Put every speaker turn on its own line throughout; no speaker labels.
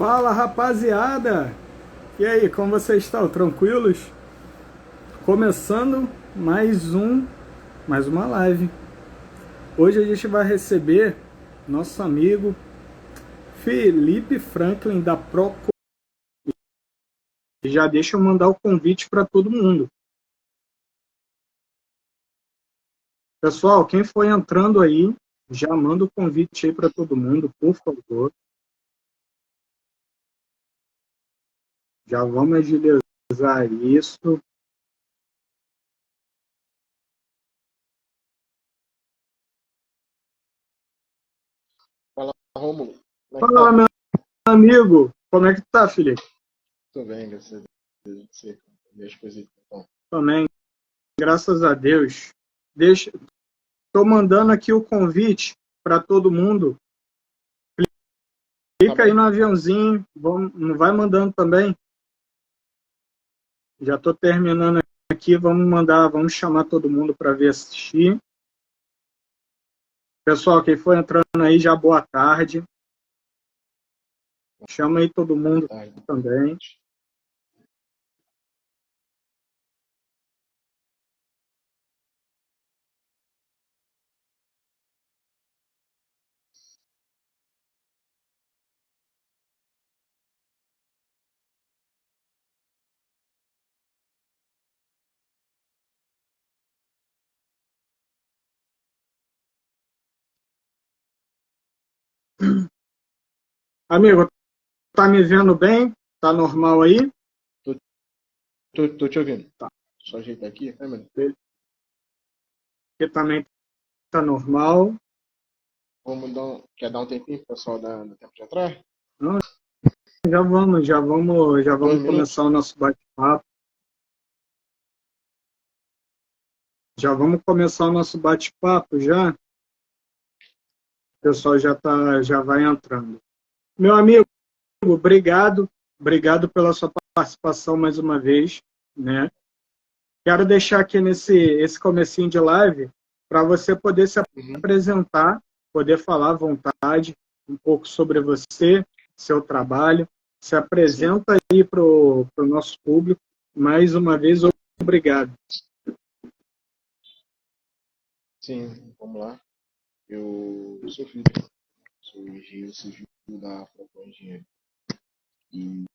Fala, rapaziada! E aí, como vocês estão? Tranquilos? Começando mais uma live. Hoje a gente vai receber nosso amigo Felipe Franklin da Proco. Já deixa eu mandar o convite para todo mundo. Pessoal, quem for entrando aí, já manda o convite aí para todo mundo, por favor. Já vamos agilizar isso.
Fala, Rômulo. Como é que
Fala,
tá?
meu amigo! Como é que tá, Felipe?
Tô bem, graças a Deus. Você, minhas coisas então.
Também, graças a Deus. Estou mandando aqui o convite para todo mundo.
Tá
Clica aí
bom?
no aviãozinho, não vai mandando também. Já estou terminando aqui, vamos chamar todo mundo para vir assistir. Pessoal, quem for entrando aí, já boa tarde. Chama aí todo
Boa
mundo
tarde.
também. Amigo, tá me vendo bem? Tá normal aí?
Tô, tô te ouvindo.
Tá.
Só ajeitar aqui a câmera.
Aqui também tá normal.
Quer dar um tempinho pro pessoal do tempo de entrar?
Não, já vamos
2 minutos?
começar o nosso bate-papo. Já vamos começar o nosso bate-papo já. O pessoal já vai entrando. Meu amigo, obrigado pela sua participação mais uma vez, né? Quero deixar aqui esse comecinho de live para você poder se
Uhum.
apresentar, poder falar à vontade um pouco sobre você, seu trabalho. Se
Sim,
apresenta aí para o nosso público. Mais uma vez, obrigado.
sim, vamos lá. Eu sou Felipe, sou engenheiro civil da Procon Engenharia. E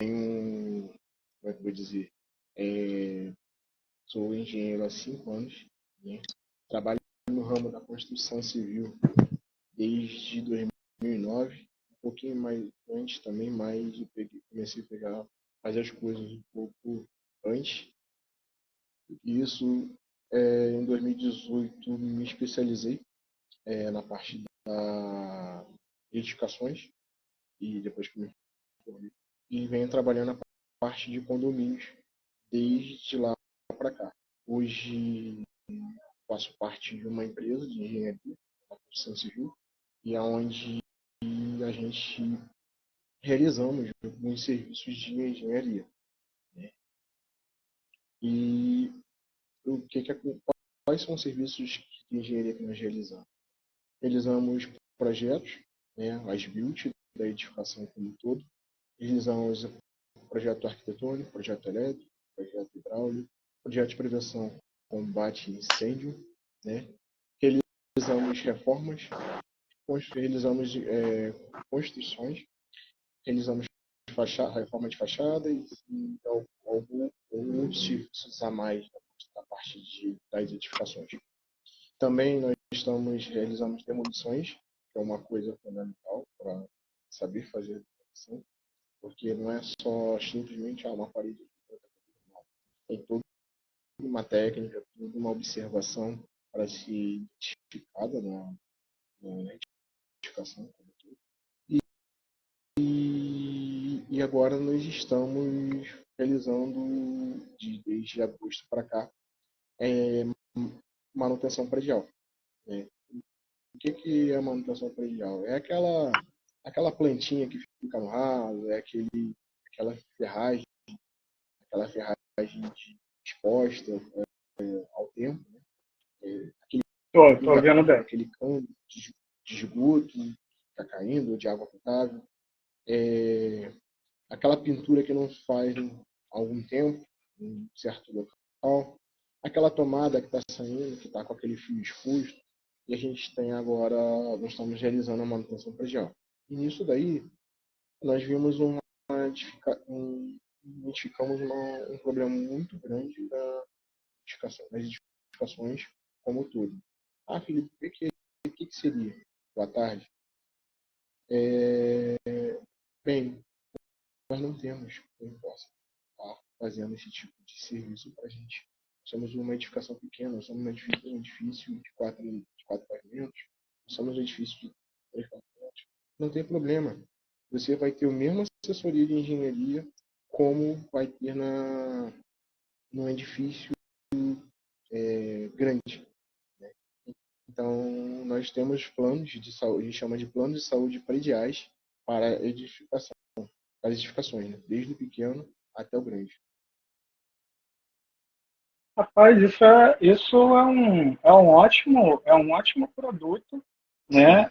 tenho, como é que eu vou dizer? É, Sou engenheiro há 5 anos, né? Trabalho no ramo da construção civil desde 2009, um pouquinho mais antes também, mas comecei a fazer as coisas um pouco antes. E isso, em 2018, me especializei na parte da edificações e depois que me formei. E venho trabalhando na parte de condomínios desde lá para cá. Hoje faço parte de uma empresa de engenharia da construção civil e aonde a gente realizamos alguns serviços de engenharia, né? E o que que, quais são os serviços de engenharia que nós realizamos? Realizamos projetos, né, as build da edificação como um todo, realizamos projeto arquitetônico, projeto elétrico, projeto hidráulico, projeto de prevenção, combate a incêndio, né? Realizamos reformas, realizamos construções, realizamos reforma de fachada e alguns serviços a mais da parte das edificações. Também nós realizamos demolições, que é uma coisa fundamental para saber fazer demolição, porque não é só simplesmente uma parede. Tem toda uma técnica, toda uma observação para ser identificada na edificação. E agora nós estamos realizando, desde agosto para cá, manutenção predial, né? O que é manutenção predial? É aquela plantinha que fica no raso, aquela ferragem, aquela ferragem exposta ao tempo, né? Aquele
Tô vendo
pinga-fogo,
bem.
aquele cano de esgoto, está caindo, ou de água potável, aquela pintura que não faz há algum tempo, em um certo local, aquela tomada que está saindo, que está com aquele fio exposto, e a gente tem agora, nós estamos realizando a manutenção predial. E nisso daí, nós vimos identificamos um problema muito grande das edificações como um todo. Ah, Felipe, o que seria? Boa tarde. Bem, nós não temos quem possa estar fazendo esse tipo de serviço para a gente. Somos uma edificação pequena, somos um edifício de quatro pavimentos, somos um edifício de 3 pavimentos. Não tem problema. Você vai ter a mesma assessoria de engenharia como vai ter num edifício grande. Né? Então, nós temos planos de saúde, a gente chama de planos de saúde prediais para edificação, para as edificações, né? Desde o pequeno até o grande.
Rapaz, isso é um ótimo produto, né?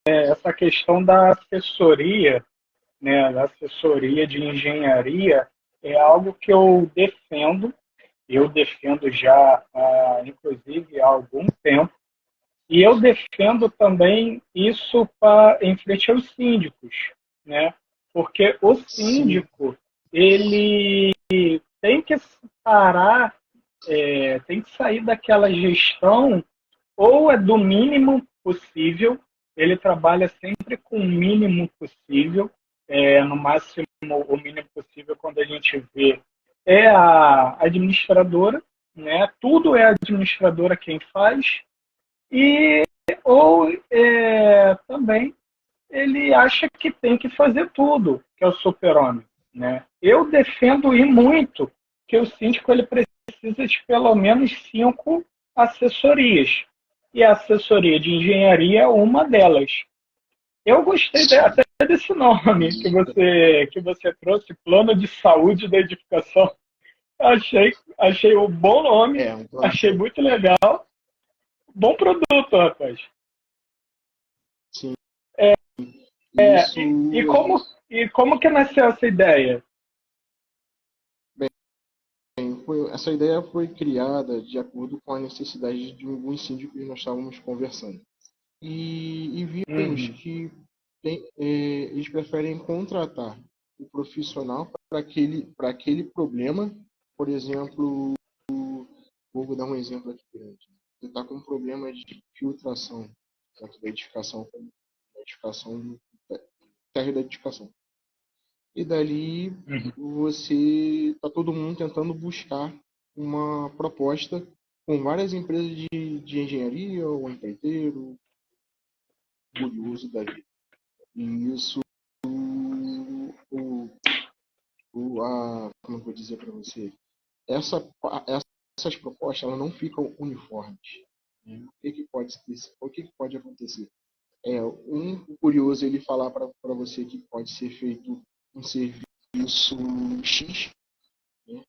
Essa questão da assessoria, né? Da assessoria de engenharia é algo que eu defendo já, inclusive, há algum tempo, e eu defendo também isso em frente aos síndicos, né? Porque o
Sim.
síndico, ele tem que parar, tem que sair daquela gestão, ou é do mínimo possível, ele trabalha sempre com o mínimo possível, no máximo o mínimo possível quando a gente vê é a administradora, né? Tudo é a administradora quem faz, e ou também ele acha que tem que fazer tudo, que é o super-homem, né? Eu defendo e muito que o síndico ele precisa de pelo menos 5 assessorias. E a assessoria de engenharia é uma delas. Eu gostei até desse nome que você trouxe, plano de saúde da edificação. Achei um bom nome,
Um plano de
achei
saúde.
muito legal. Bom produto, rapaz.
Sim.
É,
Isso,
e como que nasceu essa ideia?
essa ideia foi criada de acordo com a necessidade de alguns síndicos que nós estávamos conversando. E vimos
Uhum.
que eles preferem contratar o profissional para aquele problema. Por exemplo, vou dar um exemplo aqui grande. Você está com um problema de filtração dentro da edificação, do térreo da edificação. E dali
Uhum.
você está todo mundo tentando buscar uma proposta com várias empresas de engenharia, ou empreiteiro, curioso da vida. E isso, como eu vou dizer para você, essas propostas elas não ficam uniformes. Né? O que pode acontecer? Um curioso ele falar para você que pode ser feito um serviço X, né?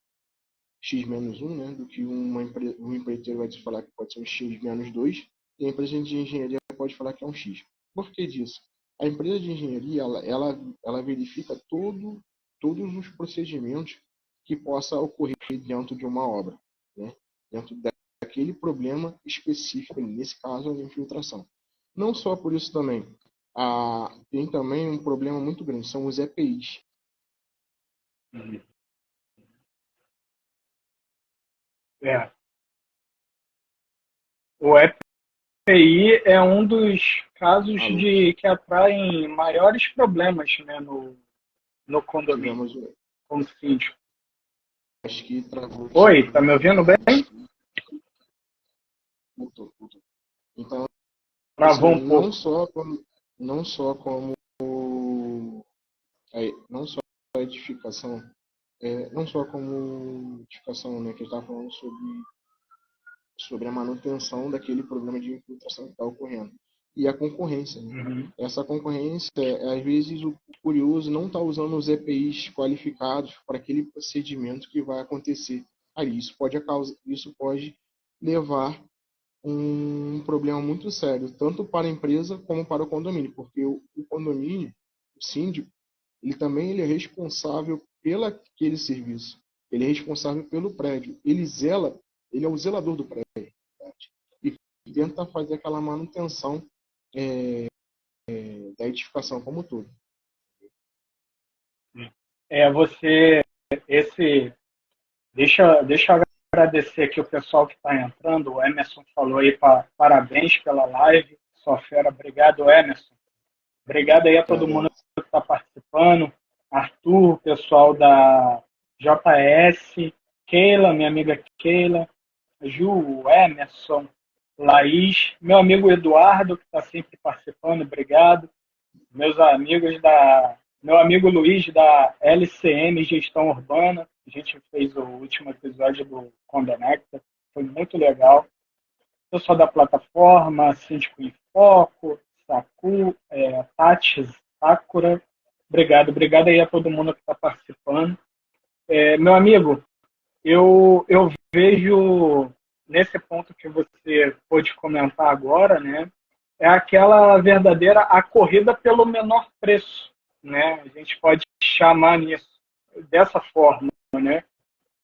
X-1, né? Do que um empreiteiro vai te falar que pode ser um X-2, e a empresa de engenharia pode falar que é um X. Por que disso? A empresa de engenharia ela verifica todos os procedimentos que possa ocorrer dentro de uma obra, né? Dentro daquele problema específico, nesse caso, a infiltração. Não só por isso também, tem também um problema muito grande, são os EPIs.
Uhum. É. O EPI é um dos casos
Alô,
que atraem maiores problemas, né, no condomínio,
tivemos,
como síndico.
acho que travou
Oi, tá me
aqui,
ouvindo bem?
voltou. Então,
Travou um
assim,
pouco.
não só como não só a edificação, não só como edificação, né, que eu estava falando sobre a manutenção daquele problema de infiltração que está ocorrendo. E a concorrência, né?
Uhum.
Essa concorrência, às vezes o curioso não está usando os EPIs qualificados para aquele procedimento que vai acontecer ali. Isso pode levar um problema muito sério, tanto para a empresa como para o condomínio, porque o condomínio, o síndico, ele é responsável pelo aquele serviço. Ele é responsável pelo prédio. Ele é o zelador do prédio. E tenta fazer aquela manutenção da edificação como um todo.
Você, esse, deixa eu agradecer aqui o pessoal que está entrando. O Emerson falou aí, parabéns pela live. Sua fera, obrigado, Emerson. Obrigado aí a todo mundo que está participando. Arthur, pessoal da JS, Keila, minha amiga Keila, Ju, Emerson, Laís, meu amigo Eduardo, que está sempre participando, obrigado. Meu amigo Luiz da LCM Gestão Urbana, a gente fez o último episódio do Condenecta, foi muito legal. Pessoal da plataforma, Síndico em Foco, Saku, Tati, Sakura, obrigado aí a todo mundo que está participando. Meu amigo, eu vejo nesse ponto que você pôde comentar agora, né? É aquela verdadeira a corrida pelo menor preço, né? A gente pode chamar nisso dessa forma, né?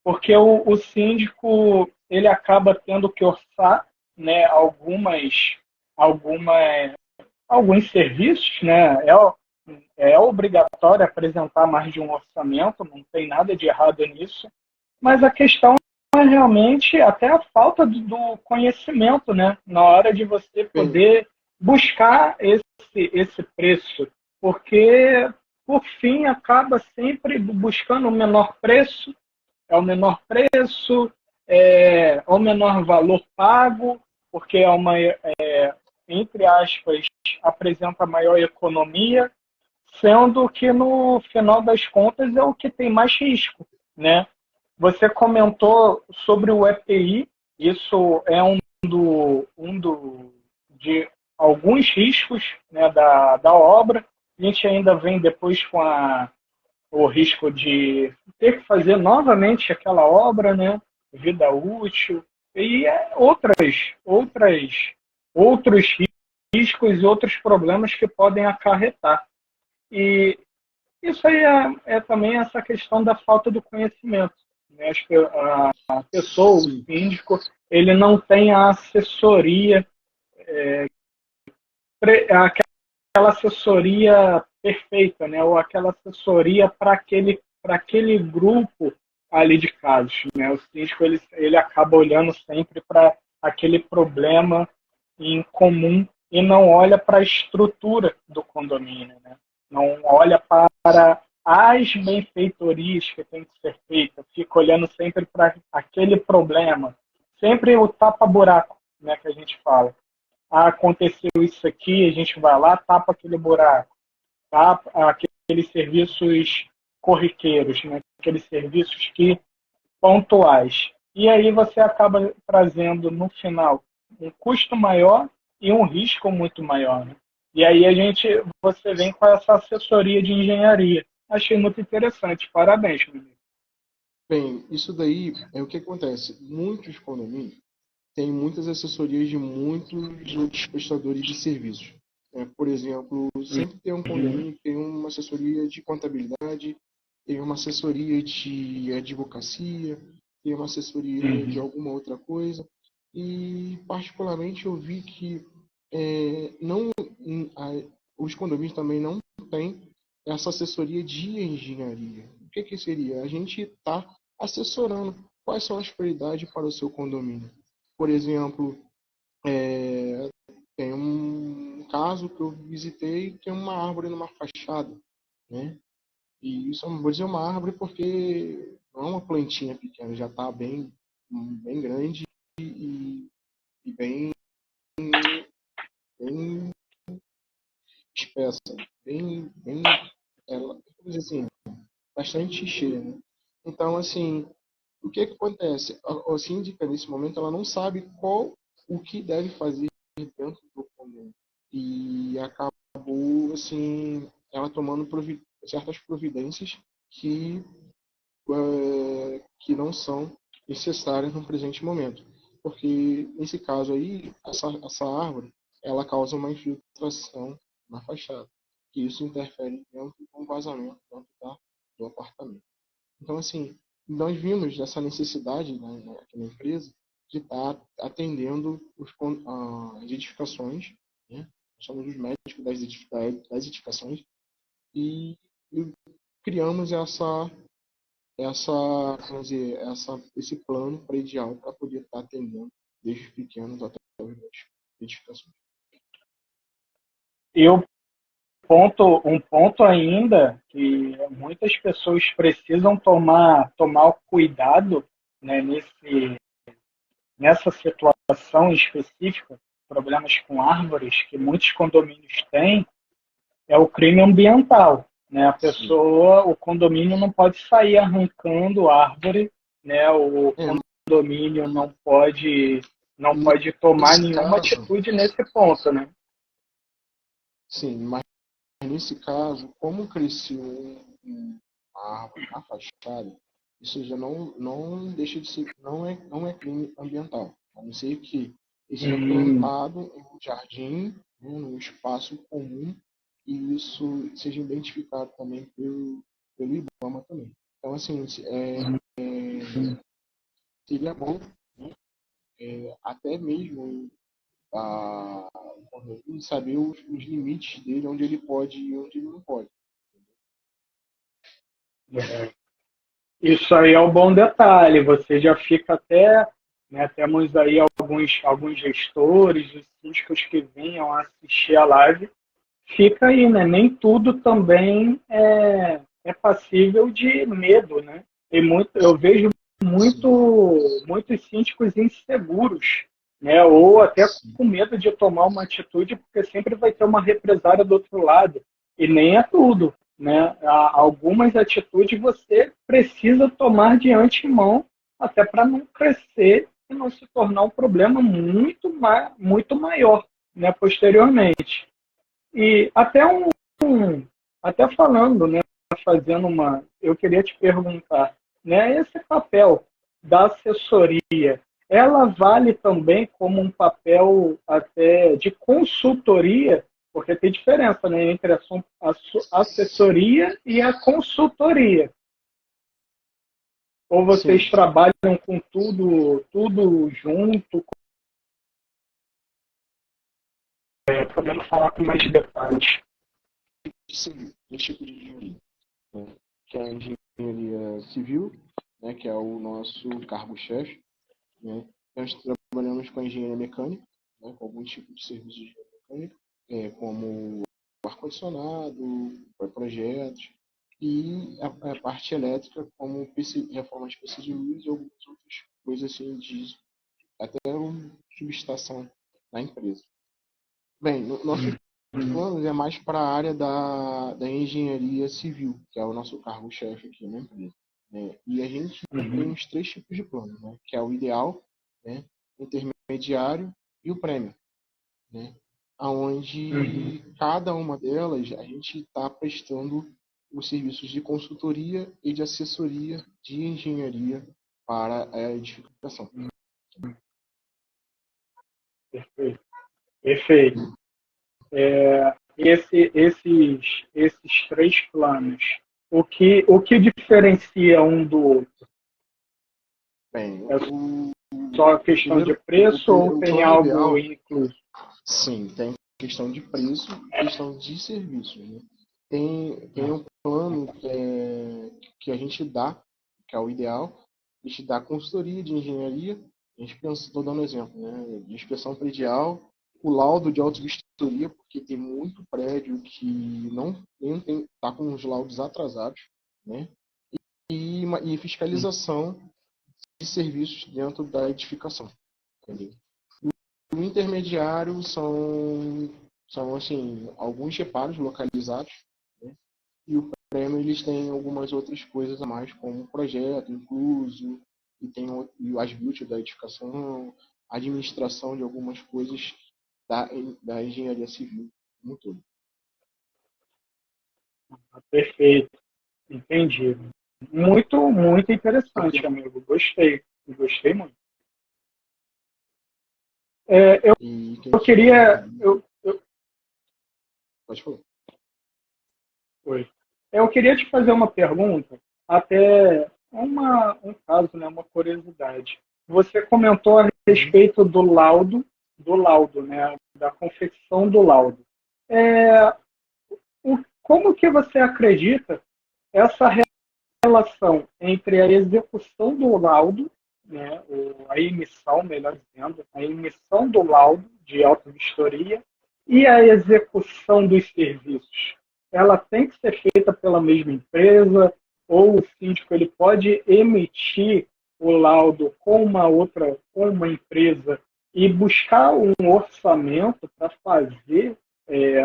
Porque o síndico ele acaba tendo que orçar, né? Algumas alguns serviços, né? É obrigatório apresentar mais de um orçamento, não tem nada de errado nisso, mas a questão é realmente até a falta do conhecimento, né? Na hora de você
Bem,
poder buscar esse preço, porque por fim acaba sempre buscando o menor preço, é o menor preço, é o menor valor pago, porque é uma, entre aspas, apresenta maior economia, sendo que no final das contas é o que tem mais risco, né? Você comentou sobre o EPI, isso é de alguns riscos, né, da obra. A gente ainda vem depois com o risco de ter que fazer novamente aquela obra, né, vida útil, e outros riscos e outros problemas que podem acarretar. E isso aí é também essa questão da falta do conhecimento, né? Acho que a pessoa, o
sim.
síndico, ele não tem a assessoria, aquela assessoria perfeita, né? Ou aquela assessoria para aquele grupo ali de casos, né? O síndico ele acaba olhando sempre para aquele problema em comum e não olha para a estrutura do condomínio, né? Não olha para as benfeitorias que tem que ser feitas, fica olhando sempre para aquele problema, sempre o tapa-buraco, né, que a gente fala. Ah, aconteceu isso aqui, a gente vai lá, tapa aquele buraco, tapa aqueles serviços corriqueiros, né, aqueles serviços que pontuais. E aí você acaba trazendo no final um custo maior e um risco muito maior, né? E aí você vem com essa assessoria de engenharia. Achei muito interessante. Parabéns, meu amigo.
Bem, isso daí é o que acontece. Muitos condomínios têm muitas assessorias de muitos outros prestadores de serviços. Por exemplo, sempre tem um
Uhum,
condomínio que tem uma assessoria de contabilidade, tem uma assessoria de advocacia, tem uma assessoria de
uhum,
alguma outra coisa. E, particularmente, eu vi que não, os condomínios também não têm essa assessoria de engenharia. O que seria? A gente está assessorando quais são as prioridades para o seu condomínio. Por exemplo, tem um caso que eu visitei, tem uma árvore numa fachada, né? E isso eu não vou dizer uma árvore porque não é uma plantinha pequena, já está bem grande e, e bem espessa, ela, vamos dizer assim, bastante cheia, né? Então, assim, o que acontece? A síndica, nesse momento, ela não sabe o que deve fazer dentro do condomínio. E acabou, assim, ela tomando certas providências que não são necessárias no presente momento. porque nesse caso aí, essa árvore, ela causa uma infiltração na fachada, e isso interfere dentro do vazamento dentro do apartamento. Então, assim, nós vimos essa necessidade, né, aqui na empresa de estar atendendo as edificações, né? Somos os médicos das edificações e criamos vamos dizer, esse plano predial para poder estar atendendo desde os pequenos até as grandes edificações.
E um ponto ainda que muitas pessoas precisam tomar cuidado, né, nessa situação específica, problemas com árvores que muitos condomínios têm, é o crime ambiental. Né? O condomínio não pode sair arrancando árvore, né? O condomínio não pode tomar nenhuma atitude nesse ponto, né?
Sim, mas nesse caso, como cresceu uma árvore na fachada, isso já não deixa de ser, não é crime ambiental, a não ser que ele seja plantado em um jardim, né, num espaço comum, e isso seja identificado também pelo IBAMA também. Então, assim, seria bom, né, até mesmo saber os limites dele, onde ele pode e onde ele não pode.
Isso aí é um bom detalhe. Você já fica até, né, temos aí alguns gestores, os síndicos que venham assistir a live. Fica aí, né? Nem tudo também é passível de medo, né? Eu vejo muitos síndicos inseguros, né? Ou até com medo de tomar uma atitude, porque sempre vai ter uma represária do outro lado. E nem é tudo, né? Algumas atitudes você precisa tomar de antemão, até para não crescer e não se tornar um problema muito maior, né, posteriormente. E até falando, né, eu queria te perguntar, né, esse papel da assessoria, ela vale também como um papel até de consultoria, porque tem diferença, né, entre a assessoria e a consultoria. Ou vocês trabalham com tudo junto? Podendo falar com mais detalhes.
Sim, um tipo de engenharia, né, que é a engenharia civil, né, que é o nosso cargo-chefe, né. Nós trabalhamos com a engenharia mecânica, né, com algum tipo de serviço de engenharia mecânica, como ar-condicionado, projetos, e a parte elétrica, como reforma de PC de luz e algumas outras coisas assim, até uma subestação na empresa. Bem, nossos planos é mais para a área da engenharia civil, que é o nosso cargo-chefe aqui na empresa, né? E a gente tem os 3 tipos de plano, né? Que é o ideal, né, o intermediário e o prêmio, né? Onde cada uma delas a gente está prestando os serviços de consultoria e de assessoria de engenharia para a edificação.
Perfeito. Perfeito. Esses 3 planos, o que diferencia um do outro?
Bem,
é só questão de preço ou tem algo
ideal,
incluso?
Sim, tem questão de preço e questão de serviço, né? Tem um plano que a gente dá, que é o ideal, a gente dá consultoria de engenharia, a gente pensa, estou dando exemplo, né? De inspeção predial, o laudo de auto-vistoria, porque tem muito prédio que não está com os laudos atrasados, né? E fiscalização de serviços dentro da edificação. Entendeu? O intermediário são assim, alguns reparos localizados, né? E o prêmio eles têm algumas outras coisas a mais, como projeto incluso, e tem e as build da edificação, administração de algumas coisas da engenharia civil, como todo.
Perfeito. Entendi. Muito, muito interessante, amigo. Gostei. Gostei muito. É, eu,
E quem
eu
for...
queria.
Pode falar.
Oi. Eu queria te fazer uma pergunta, até um caso, né, uma curiosidade. Você comentou a
Uhum.
respeito do laudo, né, da confecção do laudo. É, como que você acredita essa relação entre a execução do laudo, né, a emissão, melhor dizendo, a emissão do laudo de auto-vistoria e a execução dos serviços? Ela tem que ser feita pela mesma empresa ou o síndico ele pode emitir o laudo com uma empresa e buscar um orçamento para fazer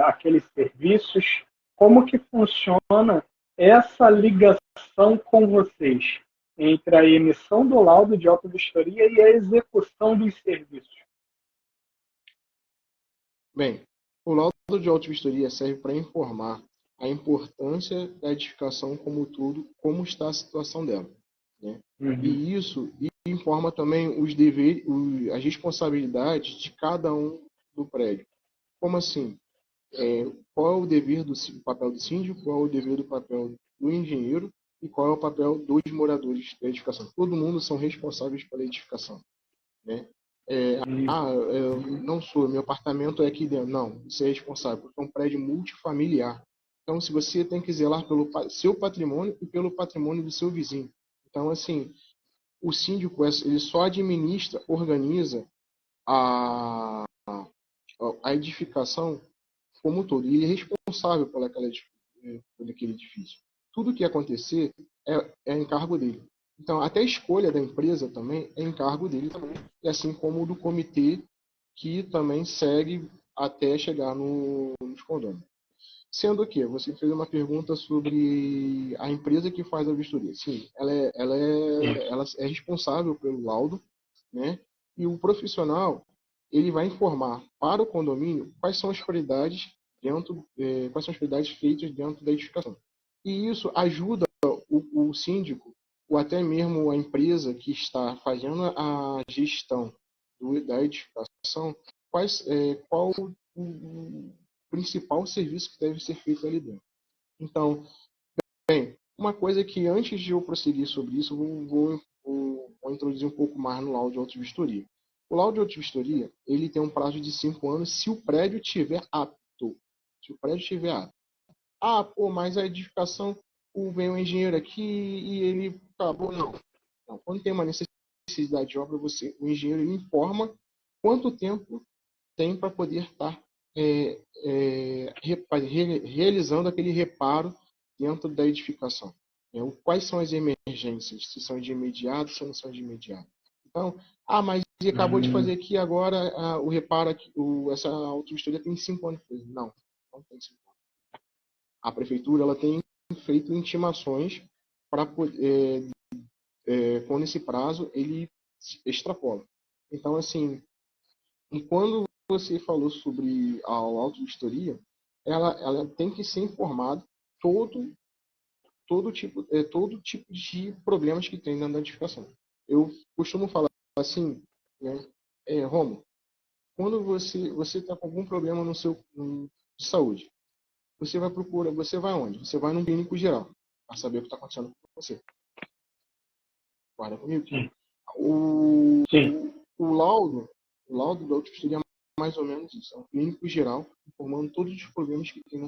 aqueles serviços? Como que funciona essa ligação com vocês entre a emissão do laudo de auto-vistoria e a execução dos serviços?
Bem, o laudo de auto-vistoria serve para informar a importância da edificação como tudo, como está a situação dela, né?
Uhum.
E isso informa também os deveres, as responsabilidades de cada um do prédio. Como assim? Qual é o dever do papel do síndico, qual é o dever do papel do engenheiro e qual é o papel dos moradores da edificação. Todo mundo são responsáveis pela edificação, né? Eu não sou, meu apartamento é aqui dentro. Não, você é responsável, porque é um prédio multifamiliar. Então, se você tem que zelar pelo seu patrimônio e pelo patrimônio do seu vizinho. Então, assim, o síndico ele só administra, organiza a, a edificação como um todo. E ele é responsável por aquele edifício. Tudo que acontecer é encargo dele. Então, até a escolha da empresa também é encargo dele também, e assim como o do comitê, que também segue até chegar nos condôminos. Sendo que você fez uma pergunta sobre a empresa que faz a vistoria. Sim, ela é responsável pelo laudo, né? E o profissional ele vai informar para o condomínio quais são as prioridades quais são as prioridades feitas dentro da edificação. E isso ajuda o síndico ou até mesmo a empresa que está fazendo a gestão da edificação, qual o principal serviço que deve ser feito ali dentro. Então, bem, uma coisa que antes de eu prosseguir sobre isso, vou introduzir um pouco mais no laudo de auto-vistoria. O laudo de auto-vistoria, ele tem um prazo de 5 anos se o prédio tiver apto. Se o prédio tiver apto. Ah, pô, mas a edificação, vem um engenheiro aqui e ele acabou. Não. Não. Quando tem uma necessidade de obra, o engenheiro informa quanto tempo tem para poder estar realizando aquele reparo dentro da edificação. Quais são as emergências? Se são de imediato, se não são de imediato. Então, mas ele acabou de fazer aqui agora o reparo, aqui, essa auto-vistoria tem 5 anos. Não, não tem 5 anos. A prefeitura ela tem feito intimações para quando esse prazo ele extrapola. Então, assim, e quando você falou sobre a auto-vistoria, ela tem que ser informado todo, todo tipo de problemas que tem na edificação. Eu costumo falar assim, né? Romo, quando você está com algum problema de saúde, você vai onde? Você vai num clínico geral para saber o que está acontecendo com você. Guarda comigo.
Sim.
O,
Sim.
o laudo da autoestima é mais ou menos isso. É um clínico geral, informando todos os problemas que tem na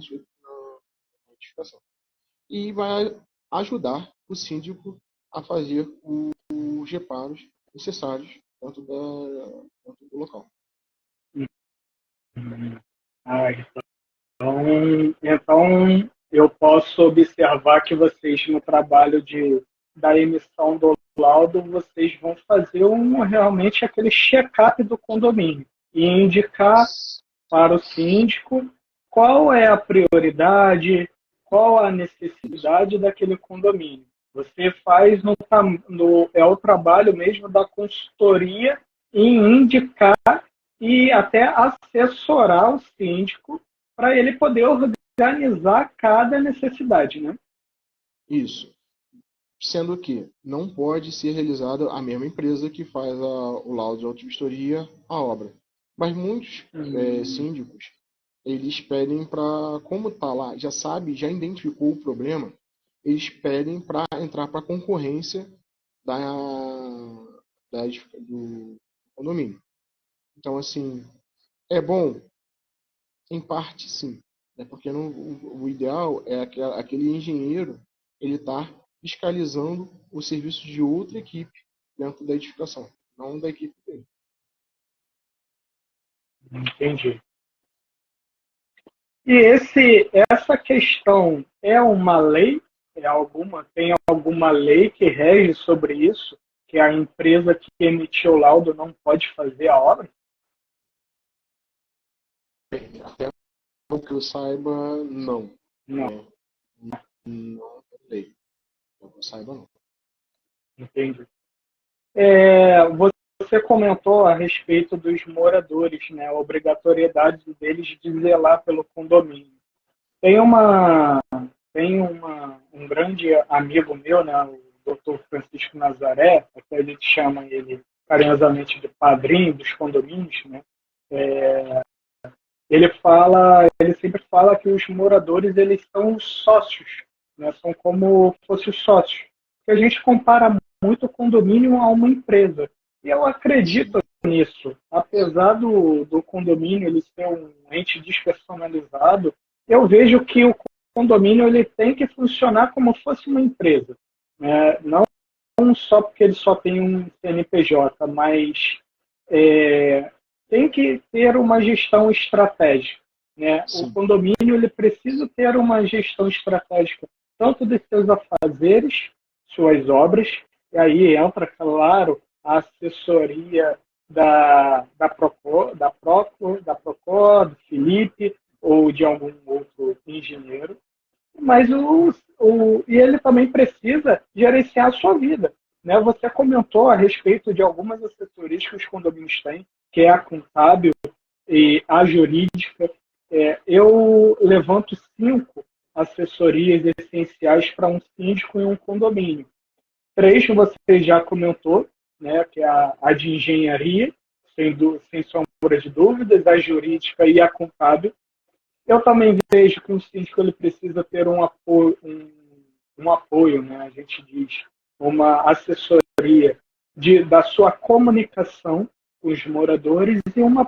notificação. E vai ajudar o síndico a fazer os reparos necessários dentro do local.
Ah, então eu posso observar que vocês no trabalho da emissão do laudo, vocês vão fazer realmente aquele check-up do condomínio e indicar para o síndico qual é a prioridade, qual a necessidade daquele condomínio. Você faz é o trabalho mesmo da consultoria em indicar e até assessorar o síndico para ele poder organizar cada necessidade, né?
Isso. Sendo que não pode ser realizada a mesma empresa que faz o laudo de auto-vistoria, a obra. Mas muitos síndicos, eles pedem para, como tá lá, já sabe, já identificou o problema, eles pedem para entrar para a concorrência da, do condomínio. Então, assim, é bom? Em parte, sim. Né? Porque não, o ideal é aquele engenheiro ele estar fiscalizando o serviço de outra equipe dentro da edificação, não da equipe dele.
Entendi. E essa questão é uma lei? Tem alguma lei que rege sobre isso? Que a empresa que emitiu o laudo não pode fazer a obra?
Até o que eu saiba, não.
Não,
Não é lei. Que eu saiba, não.
entendi. Você comentou a respeito dos moradores, né? A obrigatoriedade deles de zelar pelo condomínio. Tem uma, um grande amigo meu, né? O Dr. Francisco Nazaré, até a gente chama ele carinhosamente de padrinho dos condomínios, né? Ele sempre fala que os moradores eles são sócios, né? São como fossem os sócios. Que a gente compara muito o condomínio a uma empresa. E eu acredito nisso. Apesar do condomínio ele ser um ente despersonalizado, eu vejo que o condomínio ele tem que funcionar como fosse uma empresa, né? Não só porque ele só tem um CNPJ, mas é, tem que ter uma gestão estratégica, né? O
Sim.
condomínio ele precisa ter uma gestão estratégica tanto dos seus afazeres, suas obras, e aí entra, claro, a assessoria da Procor, do Felipe ou de algum outro engenheiro, mas e ele também precisa gerenciar a sua vida. Né? Você comentou a respeito de algumas assessorias que os condomínios têm, que é a contábil e a jurídica. Eu levanto 5 assessorias essenciais para um síndico em um condomínio. 3 você já comentou, né, que é a de engenharia, sem sombra de dúvidas, a jurídica e a contábil. Eu também vejo que um síndico ele precisa ter um apoio, né? A gente diz, uma assessoria da sua comunicação com os moradores e uma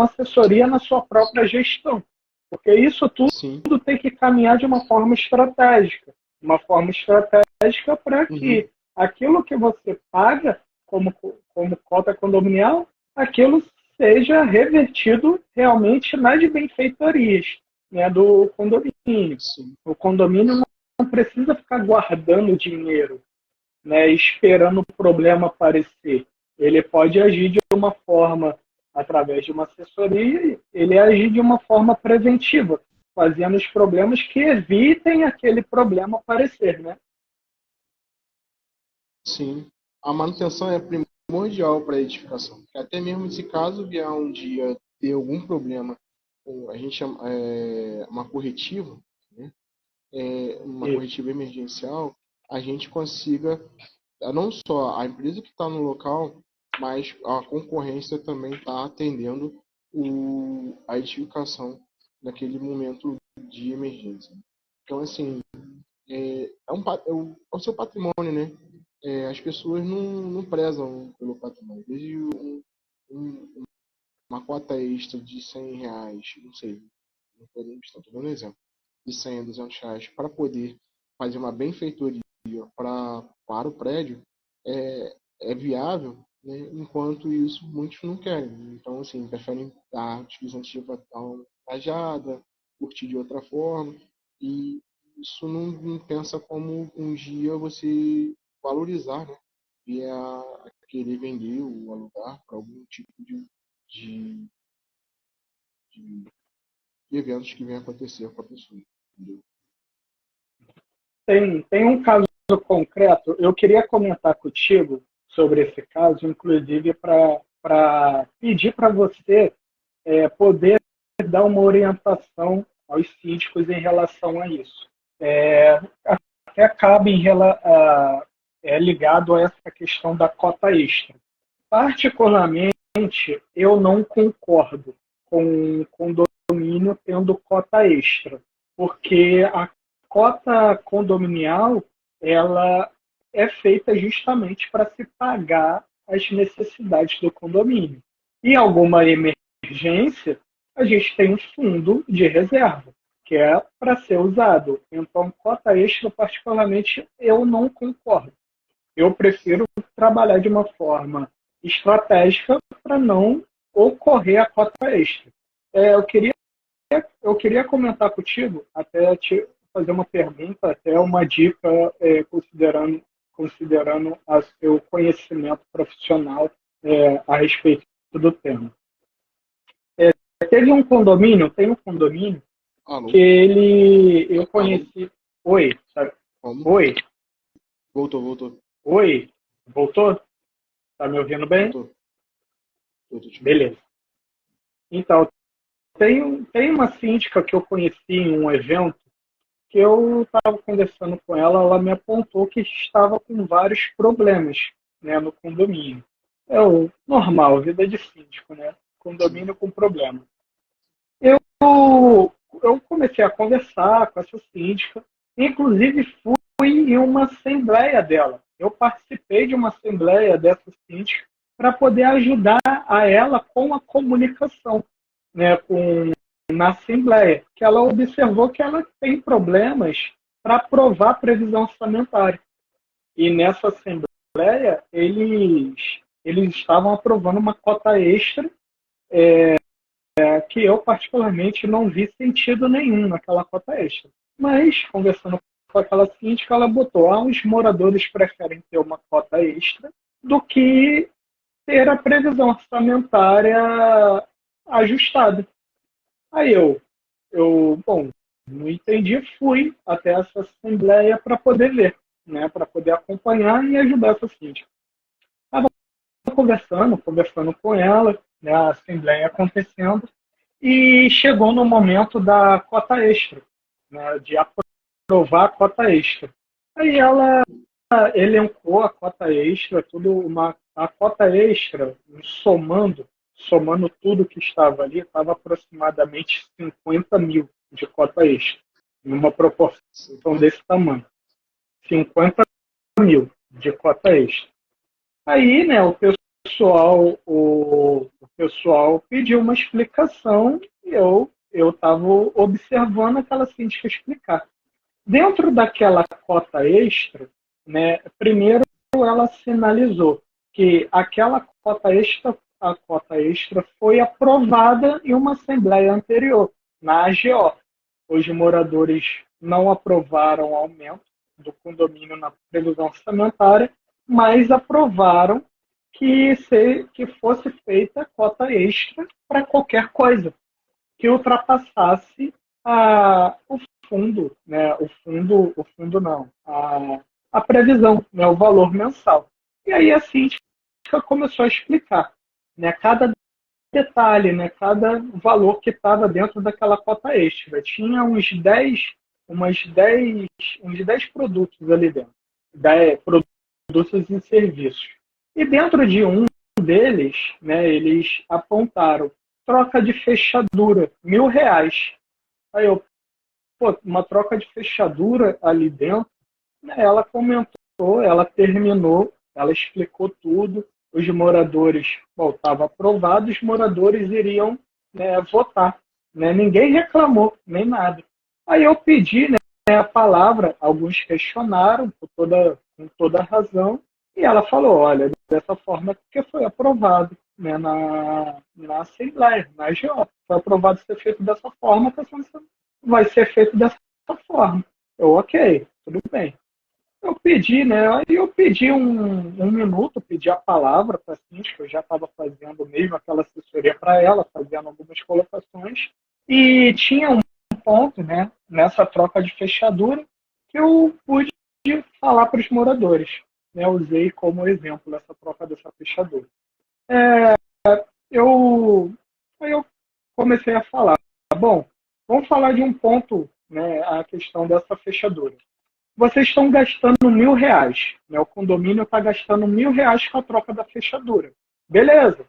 assessoria na sua própria gestão. Porque isso
Sim.
tudo tem que caminhar de uma forma estratégica para
Uhum.
que aquilo que você paga como cota condominial, aquilo seja revertido realmente nas benfeitorias, né, do condomínio.
Sim.
O condomínio não precisa ficar guardando dinheiro, né, esperando o problema aparecer. Ele pode agir de uma forma, através de uma assessoria, ele agir de uma forma preventiva, fazendo os problemas que evitem aquele problema aparecer, né?
Sim. A manutenção é primordial para a edificação. Até mesmo se caso vier um dia ter algum problema, a gente chama uma corretiva, né? Uma
Isso.
corretiva emergencial, a gente consiga, não só a empresa que está no local, mas a concorrência também está atendendo a edificação naquele momento de emergência. Então, assim, é o seu patrimônio, né? As pessoas não prezam pelo patrimônio. Desde um, uma cota extra de R$ 100, não sei, não estou dando um exemplo, de 100 a R$ 200 para poder fazer uma benfeitoria para o prédio, é viável, né? Enquanto isso muitos não querem. Então, assim, preferem dar utilizativa rajada, curtir de outra forma, e isso não pensa como um dia você valorizar, né? E a querer vender ou alugar para algum tipo de, de eventos que venham acontecer com a pessoa. Entendeu?
Tem um caso concreto, eu queria comentar contigo sobre esse caso, inclusive para pedir para você poder dar uma orientação aos síndicos em relação a isso. Até cabe ligado a essa questão da cota extra. Particularmente, eu não concordo com o condomínio tendo cota extra, porque a cota condominial ela é feita justamente para se pagar as necessidades do condomínio. Em alguma emergência, a gente tem um fundo de reserva, que é para ser usado. Então, cota extra, particularmente, eu não concordo. Eu prefiro trabalhar de uma forma estratégica para não ocorrer a cota extra. Eu queria comentar contigo, até te fazer uma pergunta, até uma dica, considerando o seu conhecimento profissional a respeito do tema. Tem um condomínio
Alô?
que eu conheci. Oi, sabe?
Como?
Oi,
Voltou.
oi, voltou? Tá me ouvindo bem?
Voltou. Te
Beleza. Então, tem uma síndica que eu conheci em um evento que eu estava conversando com ela, ela me apontou que estava com vários problemas, né, no condomínio. É o normal, vida de síndico, né? Condomínio com problema. Eu comecei a conversar com essa síndica, inclusive fui em uma assembleia dela. Eu participei de uma assembleia dessa síndica para poder ajudar a ela com a comunicação, né, na assembleia, que ela observou que ela tem problemas para aprovar a previsão orçamentária. E nessa assembleia, eles estavam aprovando uma cota extra que eu, particularmente, não vi sentido nenhum naquela cota extra. Mas, conversando com aquela síndica, ela botou: os moradores preferem ter uma cota extra do que ter a previsão orçamentária ajustada. Aí bom, não entendi, fui até essa assembleia para poder ver, né, para poder acompanhar e ajudar essa síndica. Estava conversando com ela, né, a assembleia acontecendo, e chegou no momento da cota extra, né, de aprovar a cota extra. Aí ela elencou a cota extra, a cota extra, somando tudo que estava ali, estava aproximadamente 50 mil de cota extra, numa proporção desse tamanho. 50 mil de cota extra. Aí, né, o pessoal pediu uma explicação e eu estava observando aquela síndica explicar. Dentro daquela cota extra, né, primeiro ela sinalizou que aquela a cota extra foi aprovada em uma assembleia anterior, na AGO. Os moradores não aprovaram o aumento do condomínio na previsão orçamentária, mas aprovaram que fosse feita cota extra para qualquer coisa que ultrapassasse o fundo, né? O fundo não, a previsão, né? O valor mensal. E aí a síndica começou a explicar, né? Cada detalhe, né? Cada valor que estava dentro daquela cota extra. Tinha uns 10 produtos ali dentro, 10 produtos e serviços. E dentro de um deles, né, eles apontaram troca de fechadura, R$ 1.000. Aí uma troca de fechadura ali dentro, né, ela comentou, ela terminou, ela explicou tudo, os moradores, estava aprovado, os moradores iriam, né, votar. Né, ninguém reclamou, nem nada. Aí eu pedi, né, a palavra, alguns questionaram com toda razão, e ela falou: olha, dessa forma que foi aprovado, né, na Assembleia, na AGO. Foi aprovado ser feito dessa forma, vai ser feito dessa forma. Ok, tudo bem. Eu pedi, né? Aí eu pedi um minuto, pedi a palavra para a síndica, eu já estava fazendo mesmo aquela assessoria para ela, fazendo algumas colocações, e tinha um ponto, né, nessa troca de fechadura, que eu pude falar para os moradores. Né, usei como exemplo essa troca dessa fechadura. Aí eu comecei a falar: bom, vamos falar de um ponto, né, a questão dessa fechadura. Vocês estão gastando R$ 1.000, né, o condomínio está gastando R$ 1.000 com a troca da fechadura. Beleza.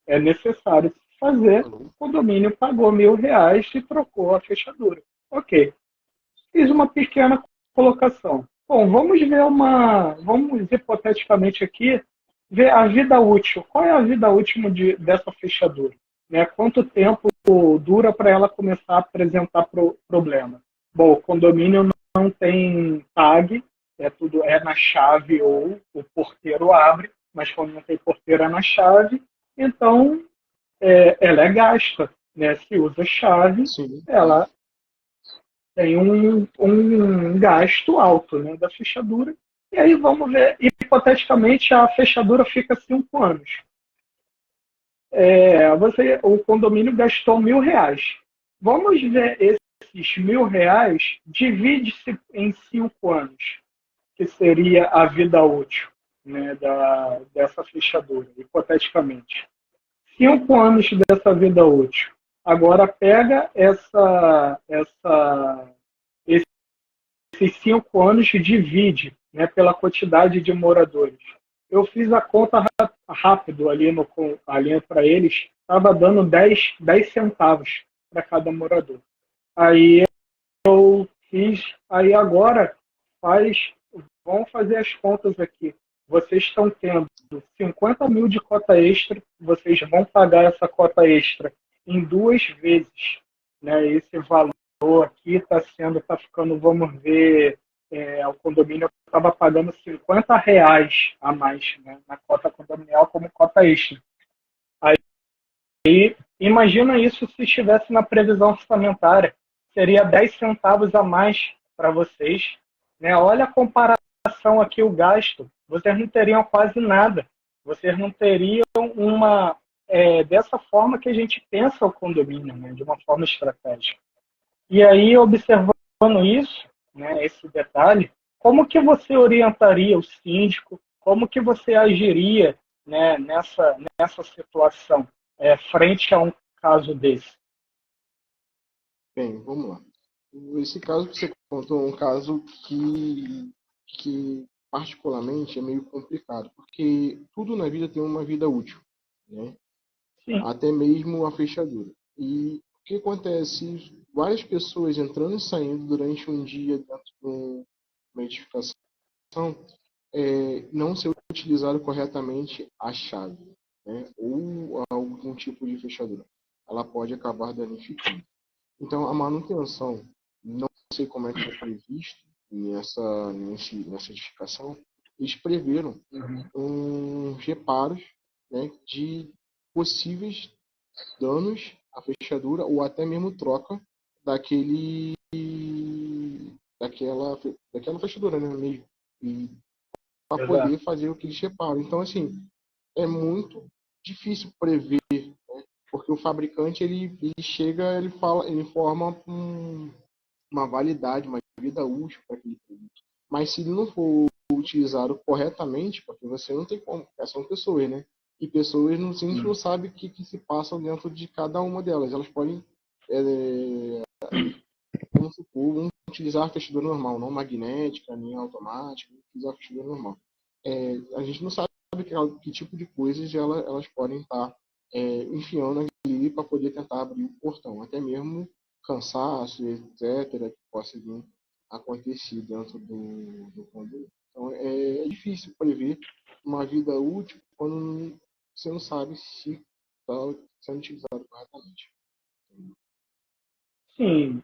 é necessário se fazer.
Alô?
O condomínio pagou R$ 1.000 e trocou a fechadura. Ok. Fiz uma pequena colocação. Bom, vamos hipoteticamente aqui ver a vida útil. Qual é a vida útil dessa fechadura? Né? Quanto tempo dura para ela começar a apresentar problema? Bom, o condomínio não tem tag, tudo na chave ou o porteiro abre, mas quando não tem porteiro é na chave, então ela é gasta. Né? Se usa chave,
Sim,
ela tem um gasto alto, né, da fechadura. E aí vamos ver, hipoteticamente, a fechadura fica 5 anos. O condomínio gastou R$ 1.000. Vamos ver esses R$ 1.000 divide-se em 5 anos, que seria a vida útil, né, dessa fechadura, hipoteticamente. 5 anos dessa vida útil. Agora pega esses 5 anos divide, né, pela quantidade de moradores. Eu fiz a conta rápido ali para eles, estava dando 10 centavos para cada morador. Aí eu fiz, aí agora faz, vamos fazer as contas aqui. Vocês estão tendo 50 mil de cota extra, vocês vão pagar essa cota extra em 2 vezes. Né? Esse valor aqui está ficando, vamos ver, o condomínio estava pagando R$ 50 a mais, né, na cota condominial como cota extra. Aí, imagina isso se estivesse na previsão orçamentária, seria 10 centavos a mais para vocês. Né? Olha a comparação aqui, o gasto. Vocês não teriam quase nada. Vocês não teriam dessa forma que a gente pensa o condomínio, né? De uma forma estratégica. E aí, observando isso, né, esse detalhe, como que você orientaria o síndico? Como que você agiria, né, nessa situação, frente a um caso desse?
bem, vamos lá. Esse caso que você contou é um caso que particularmente é meio complicado, porque tudo na vida tem uma vida útil, né?
Sim.
Até mesmo a fechadura. E o que acontece? Várias pessoas entrando e saindo durante um dia dentro de uma edificação, não ser utilizado corretamente a chave, né? Ou algum tipo de fechadura. Ela pode acabar danificando. Então, a manutenção, não sei como é que é previsto nessa edificação, eles preveram
Uhum.
reparos, né, de possíveis danos à fechadura ou até mesmo troca daquele daquela daquela fechadura, né, mesmo, e para
Exato.
poder fazer o que eles reparam. Então, assim, é muito difícil prever, porque o fabricante ele chega, ele fala, ele informa uma validade, uma vida útil para aquele produto. Mas se ele não for utilizado corretamente, porque você não tem como, são pessoas, né? E pessoas não, a gente não
Uhum.
sabe o que se passa dentro de cada uma delas. Elas podem, é, vamos supor, utilizar a fechadura normal, não magnética, nem automática, utilizar a fechadura normal. A gente não sabe que tipo de coisas elas podem estar enfiando ali para poder tentar abrir o portão. Até mesmo cansaço, etc., que possa vir a acontecer dentro do condomínio. Então, é difícil prever uma vida útil quando você não sabe se está sendo utilizado corretamente.
Sim,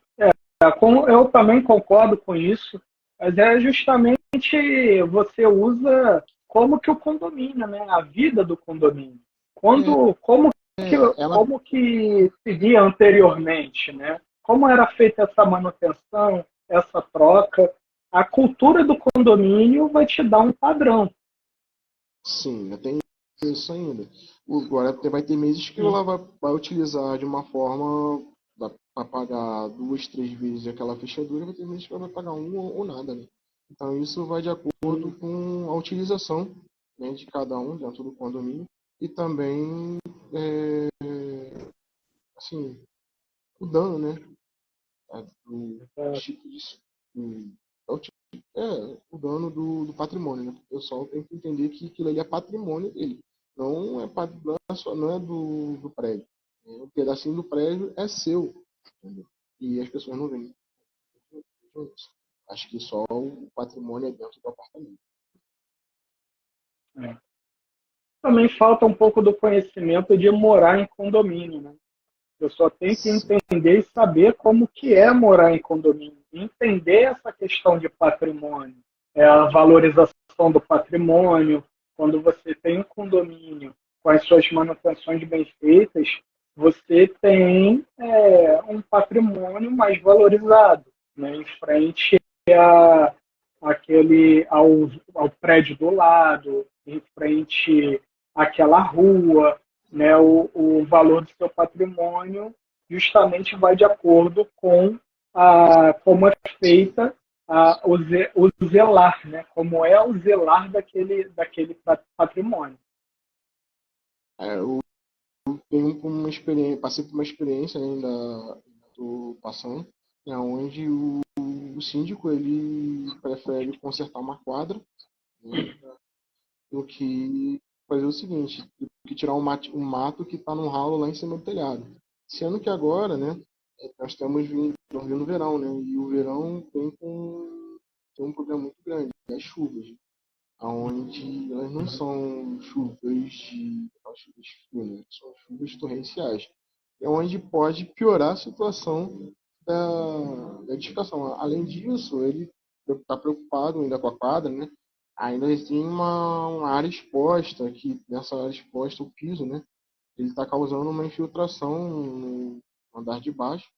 eu também concordo com isso, mas é justamente você usa como que o condomínio, né? A vida do condomínio.
Ela
Como que se via anteriormente, né? Como era feita essa manutenção, essa troca. A cultura do condomínio vai te dar um padrão.
Sim, tem isso ainda. Agora vai ter meses que
Sim,
ela vai utilizar de uma forma para pagar 2, 3 vezes aquela fechadura, vai ter meses que ela vai pagar um ou nada, né? Então isso vai de acordo
sim,
com a utilização, né, de cada um dentro do condomínio e também, é, assim, o dano, né, do tipo de, do, é o tipo- o dano do patrimônio, né? O pessoal tem que entender que aquilo ali é patrimônio dele. Não é, não é do prédio. Um pedacinho do prédio é seu. Entendeu? E as pessoas não veem isso. Acho que só o patrimônio é dentro do apartamento.
É. Também falta um pouco do conhecimento de morar em condomínio, né? Eu só tenho que entender e saber como que é morar em condomínio. Entender essa questão de patrimônio, a valorização do patrimônio. Quando você tem um condomínio com as suas manutenções bem feitas, você tem um patrimônio mais valorizado, né, em frente a, ao prédio do lado, em frente àquela rua, né, o valor do seu patrimônio justamente vai de acordo com como é feita o zelar, né, como é o zelar daquele patrimônio.
Eu tenho uma experiência, passei por uma experiência, né, ainda estou passando, né, onde o síndico ele prefere consertar uma quadra, né, do que fazer o seguinte, do que tirar um mato que está no ralo lá em cima do telhado. Sendo que agora, né, nós estamos vindo no verão, né, e o verão tem um problema muito grande, as chuvas, onde elas não são chuvas finas, são chuvas torrenciais. É onde pode piorar a situação da edificação. Além disso, ele está preocupado ainda com a quadra, né? Ainda tem uma área exposta, que nessa área exposta, o piso, né? Ele está causando uma infiltração no andar de baixo,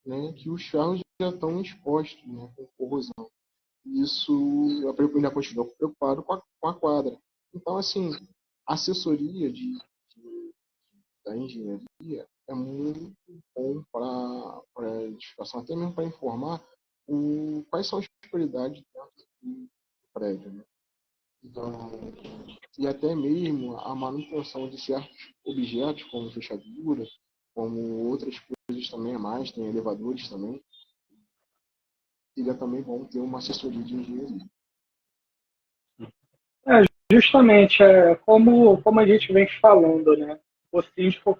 né? Que os ferros já estão expostos, né? Com corrosão. Isso eu ainda continuo preocupado com a quadra. Então, assim, a assessoria da engenharia é muito bom para a edificação, até mesmo para informar quais são as prioridades dentro do prédio. Né? Então, e até mesmo a manutenção de certos objetos, como fechadura, como outras coisas também a mais, tem elevadores também, seria também bom ter uma assessoria de engenharia.
Justamente, como a gente vem falando, né? O síndico,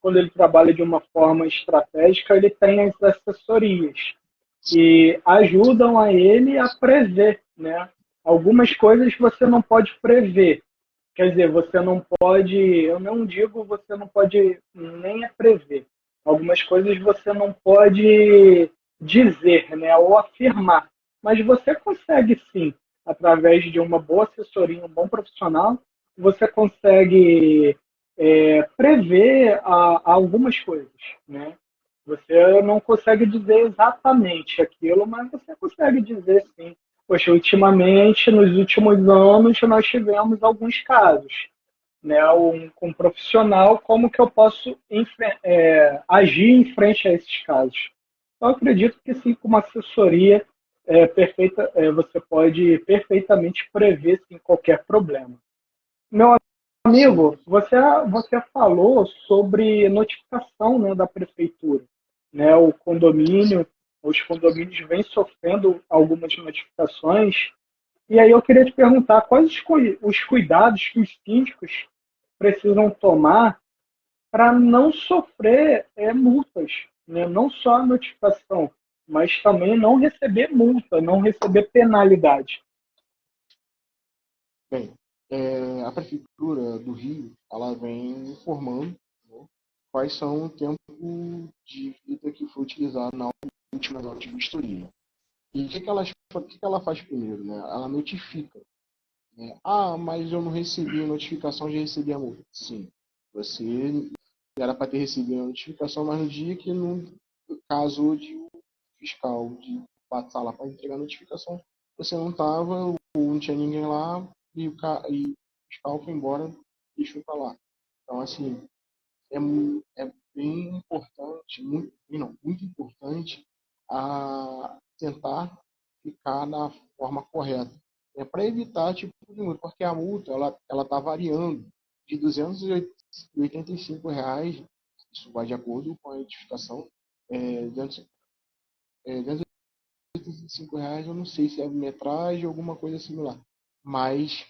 quando ele trabalha de uma forma estratégica, ele tem as assessorias que ajudam a ele a prever, né? Algumas coisas você não pode prever. Quer dizer, você não pode, eu não digo você não pode nem prever. Algumas coisas você não pode dizer, né, ou afirmar, mas você consegue sim, através de uma boa assessoria, um bom profissional, você consegue prever algumas coisas, né? Você não consegue dizer exatamente aquilo, mas você consegue dizer sim. Poxa, ultimamente, nos últimos anos, nós tivemos alguns casos, né? Com um profissional, como que eu posso agir em frente a esses casos? Eu acredito que sim, com uma assessoria perfeita, você pode perfeitamente prever sim, qualquer problema. Meu
Sim,
amigo, você falou sobre notificação, né, da prefeitura, né? Os condomínios vêm sofrendo algumas notificações. E aí eu queria te perguntar quais os cuidados que os síndicos precisam tomar para não sofrer multas, né? Não só a notificação, mas também não receber multa, não receber penalidade.
bem, a Prefeitura do Rio, ela vem informando, né, quais são o tempo de vida que foi utilizado na última aula de vistoria. E o que ela faz primeiro? Né? Ela notifica. Né? Ah, mas eu não recebi a notificação, já recebi a multa. Sim, você era para ter recebido a notificação, mas no dia que no caso de o fiscal de passar lá para entregar a notificação, você não estava, ou não tinha ninguém lá, e o fiscal foi embora e deixou para lá. Então, assim, é bem importante, muito importante tentar ficar na forma correta. É para evitar tipo de multa, porque a multa ela está variando de R$ 285, isso vai de acordo com a edificação, é, R$ 285 eu não sei se é metragem ou alguma coisa similar, mas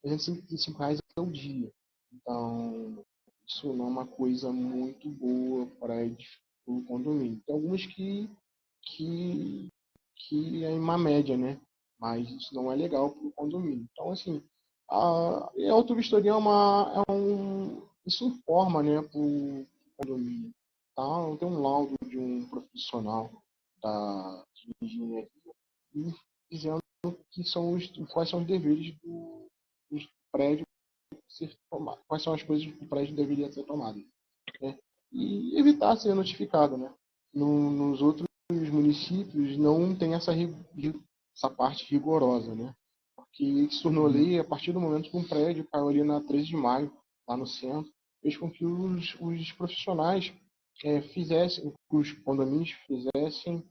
R$ 285 é o dia. Então, isso não é uma coisa muito boa para o condomínio. Tem algumas que, que é uma média, né? Mas isso não é legal para o condomínio. Então, assim, a autovistoria isso informa, né, para o condomínio. Tá? Tem um laudo de um profissional de engenharia dizendo quais são os deveres do prédio ser tomado, quais são as coisas que o prédio deveria ser tomado, né? E evitar ser notificado, né? Nos outros municípios não tem essa parte rigorosa, né? Porque se tornou lei a partir do momento que um prédio caiu ali na 13 de maio, lá no centro, fez com que os profissionais os condomínios fizessem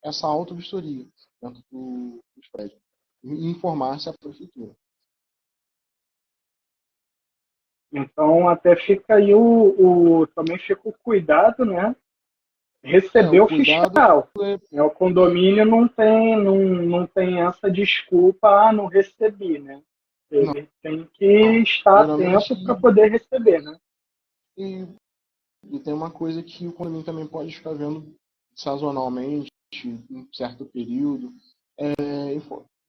essa auto-vistoria dentro dos prédios e informasse a prefeitura.
Então, até fica aí também fica o cuidado, né? Receber
O
o
cuidado
fiscal. O condomínio não tem essa desculpa, não recebi, né? Ele tem que estar
geralmente,
atento para poder receber, né?
e tem uma coisa que o condomínio também pode ficar vendo sazonalmente, em um certo período,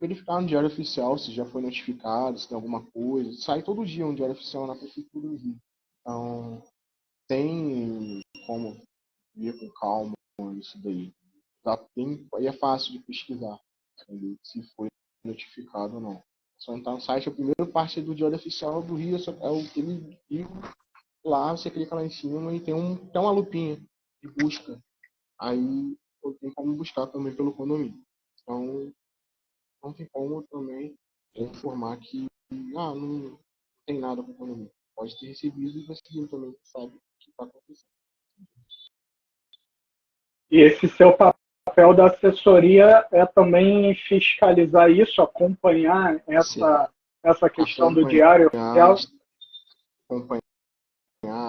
verificar no Diário Oficial se já foi notificado, se tem alguma coisa. Sai todo dia um Diário Oficial na Prefeitura do Rio. Então, tem como ver com calma isso daí. E é fácil de pesquisar, entendeu? Se foi notificado ou não. Só entrar no site, a primeira parte do Diário Oficial do Rio é aquele livro. Lá você clica lá em cima e tem uma lupinha de busca. Aí tem como buscar também pelo condomínio. Então, não tem como também informar que não tem nada com o condomínio. Pode ter recebido e vai seguir também, sabe o que está acontecendo.
E esse seu papel da assessoria é também fiscalizar isso, acompanhar essa questão do
Acompanhar,
diário oficial.
acompanhar,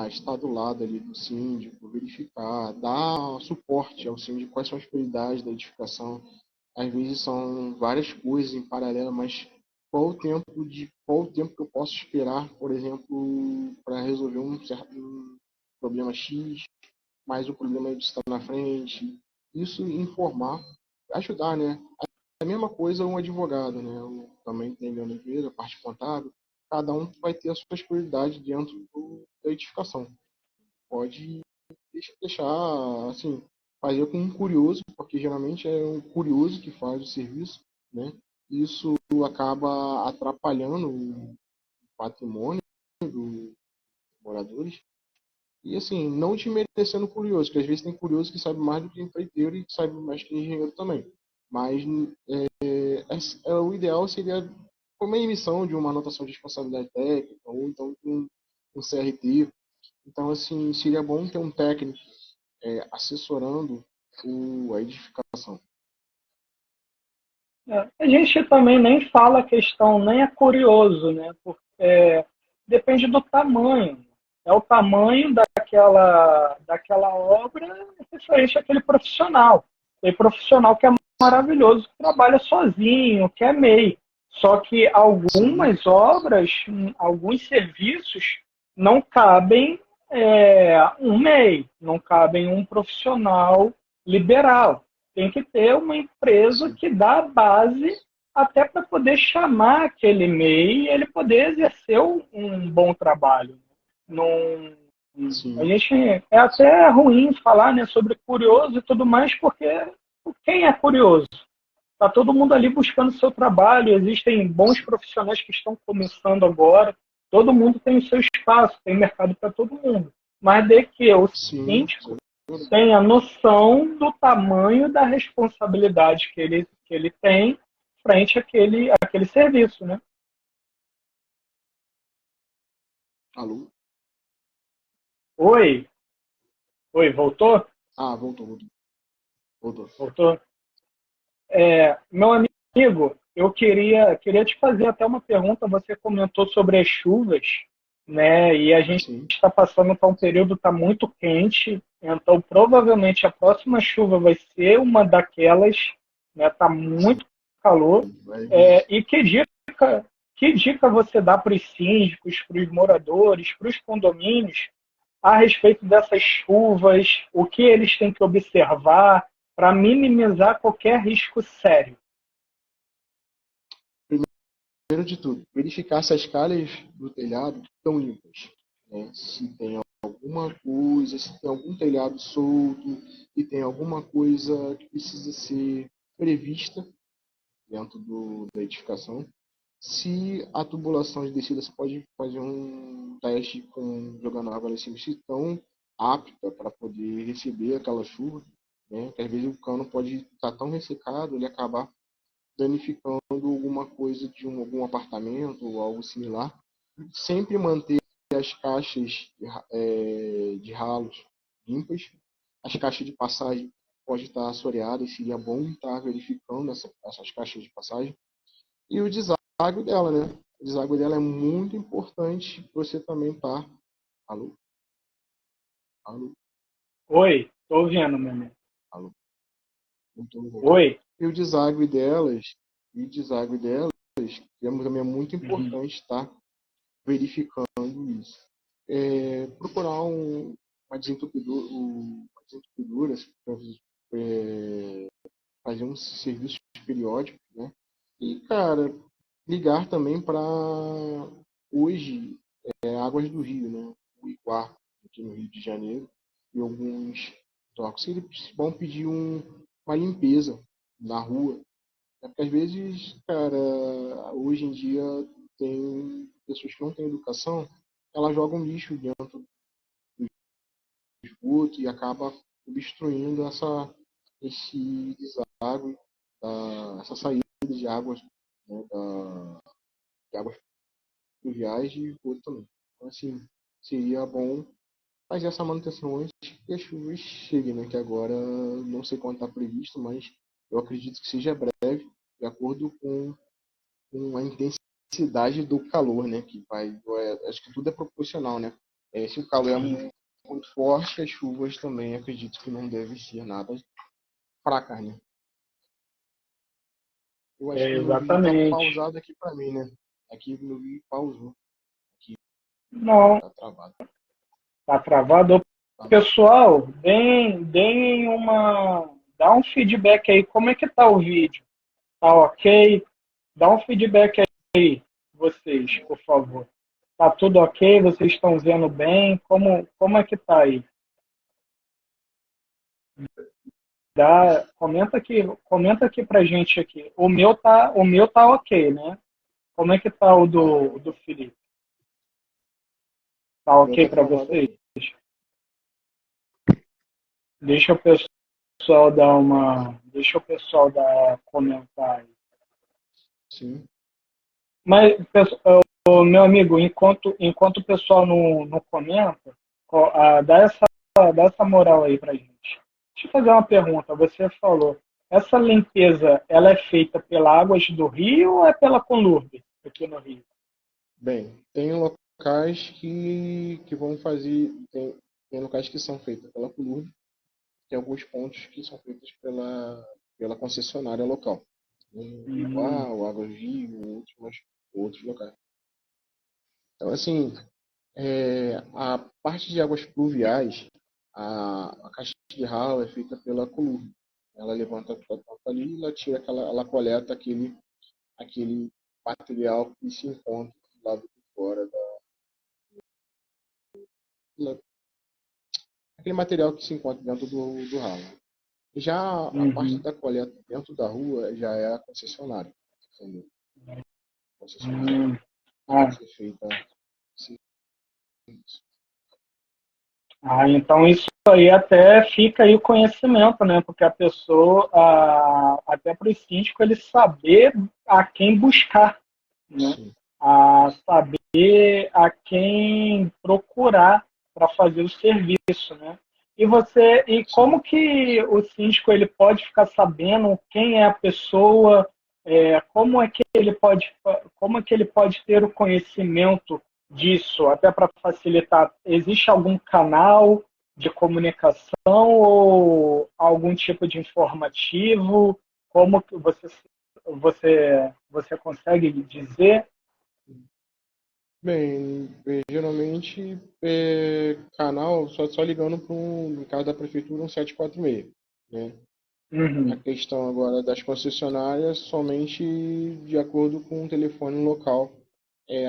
estar do lado ali do síndico, verificar, dar suporte ao síndico, quais são as prioridades da edificação. Às vezes são várias coisas em paralelo, mas qual o tempo que eu posso esperar, por exemplo, para resolver um problema X, mais o problema está na frente. Isso informar, ajudar, né? É a mesma coisa um advogado, né? Eu também tenho a empresa, a parte contábil. Cada um vai ter as suas prioridades dentro da edificação. Pode deixar, assim, fazer com um curioso, porque geralmente é um curioso que faz o serviço, né? Isso acaba atrapalhando o patrimônio dos moradores. E assim, não desmerecendo o curioso, porque às vezes tem curioso que sabe mais do que empreiteiro e que sabe mais que engenheiro também. Mas o ideal seria uma emissão de uma anotação de responsabilidade técnica, ou então um CRT. Então, assim, seria bom ter um técnico assessorando a edificação.
A gente também nem fala a questão, nem é curioso, né? Porque depende do tamanho. É o tamanho daquela obra referente àquele profissional. Tem profissional que é maravilhoso, que trabalha sozinho, que é MEI. Só que
Sim,
algumas obras, alguns serviços, não cabem um MEI, não cabem um profissional liberal. Tem que ter uma empresa
sim,
que dá a base até para poder chamar aquele MEI e ele poder exercer um bom trabalho. Não, a
sim,
gente é até ruim falar, né, sobre curioso e tudo mais, porque quem é curioso? Está todo mundo ali buscando seu trabalho, existem bons profissionais que estão começando agora, todo mundo tem o seu espaço, tem mercado para todo mundo. Mas de que o
sim.
síndico tem a noção do tamanho da responsabilidade que ele tem frente àquele serviço, né?
Alô?
Oi, oi, voltou?
Ah, voltou.
Voltou? Meu amigo, eu queria te fazer até uma pergunta. Você comentou sobre as chuvas, né? E a gente
Sim,
está passando por um período tá muito quente, então provavelmente a próxima chuva vai ser uma daquelas, né? Tá
sim.
muito calor.
Vai vir.
E que dica? que dica você dá para os síndicos, para os moradores, para os condomínios a respeito dessas chuvas, o que eles têm que observar para minimizar qualquer risco sério?
Primeiro de tudo, verificar se as calhas do telhado estão limpas, né? Se tem alguma coisa, se tem algum telhado solto, se tem alguma coisa que precisa ser prevista dentro da edificação. Se a tubulação de descida, você pode fazer um teste jogando água lá em cima, se estão apta para poder receber aquela chuva, né? Porque às vezes o cano pode estar tão ressecado, ele acabar danificando alguma coisa de algum apartamento ou algo similar. Sempre manter as caixas de ralos limpas. As caixas de passagem podem estar assoreadas, seria bom estar verificando essas caixas de passagem. E o deságua dela, né? O deságua dela é muito importante para você também estar. Alô? Alô?
Oi, estou ouvindo, meu amigo.
Alô? Não estou ouvindo.
Oi.
E o deságua delas, também é muito importante estar verificando isso. Procurar uma desentupidura, fazer um serviço periódico, né? E, cara, ligar também para hoje Águas do Rio, né? O Iguá, aqui no Rio de Janeiro, e alguns toques. Eles vão pedir uma limpeza na rua. Porque às vezes, cara, hoje em dia tem pessoas que não têm educação, elas jogam lixo dentro do esgoto e acaba obstruindo esse deságue, essa saída de águas, né, de águas pluviais e esgoto também. Então, assim, seria bom fazer essa manutenção antes que as chuvas cheguem, né? Que agora não sei quando está previsto, mas eu acredito que seja breve, de acordo com a intensidade do calor, né? Que acho que tudo é proporcional, né? Se o calor é muito forte, as chuvas também acredito que não devem ser nada fracas, né? Eu acho que meu vídeo tá
Exatamente.
pausado aqui para mim, né? Aqui meu vídeo pausou. Aqui
Não,
tá travado.
tá travado.
Tá, não.
Pessoal, deem dá um feedback aí. Como é que tá o vídeo? Tá ok? Dá um feedback aí, vocês, por favor. Tá tudo ok? Vocês estão vendo bem? Como é que tá aí? Comenta aqui pra gente aqui. O meu tá ok, né? Como é que tá o
Tá.
do Felipe? Tá
O meu
ok
tá
para
travado
vocês?
aqui.
Deixa o deixa o pessoal dar comentar aí.
Sim.
Mas, meu amigo, enquanto o pessoal não comenta, dá essa moral aí pra gente. Deixa eu fazer uma pergunta. Você falou, essa limpeza, ela é feita pela Águas do Rio ou é pela Conlurb aqui no Rio?
Bem, tem locais que vão fazer. Tem locais que são feitos pela Colurb, tem alguns pontos que são feitos pela concessionária local.
Hum,
Igual, Águas do Rio, outros locais. Então, assim, a parte de águas pluviais, a caixa de ralo é feita pela Colurb. Ela levanta a tampa ali, ela tira ela coleta aquele material que se encontra do lado de fora aquele material que se encontra dentro do ralo. Já a parte
uhum,
da coleta dentro da rua já é a concessionária. Entendeu? A concessionária
hum.
que vai
Ah,
ser feita.
então isso aí até fica aí o conhecimento, né? Porque a pessoa, até para o síndico, ele saber a quem buscar, né?
Sim.
A saber a quem procurar para fazer o serviço, né? E
Sim.
como que o síndico ele pode ficar sabendo quem é a pessoa, como é que ele pode ter o conhecimento disso, até para facilitar? Existe algum canal de comunicação ou algum tipo de informativo? Como que você consegue dizer?
Bem, geralmente canal só ligando para no caso da prefeitura, um 746, né? A
Uhum.
questão agora das concessionárias, somente de acordo com o telefone local,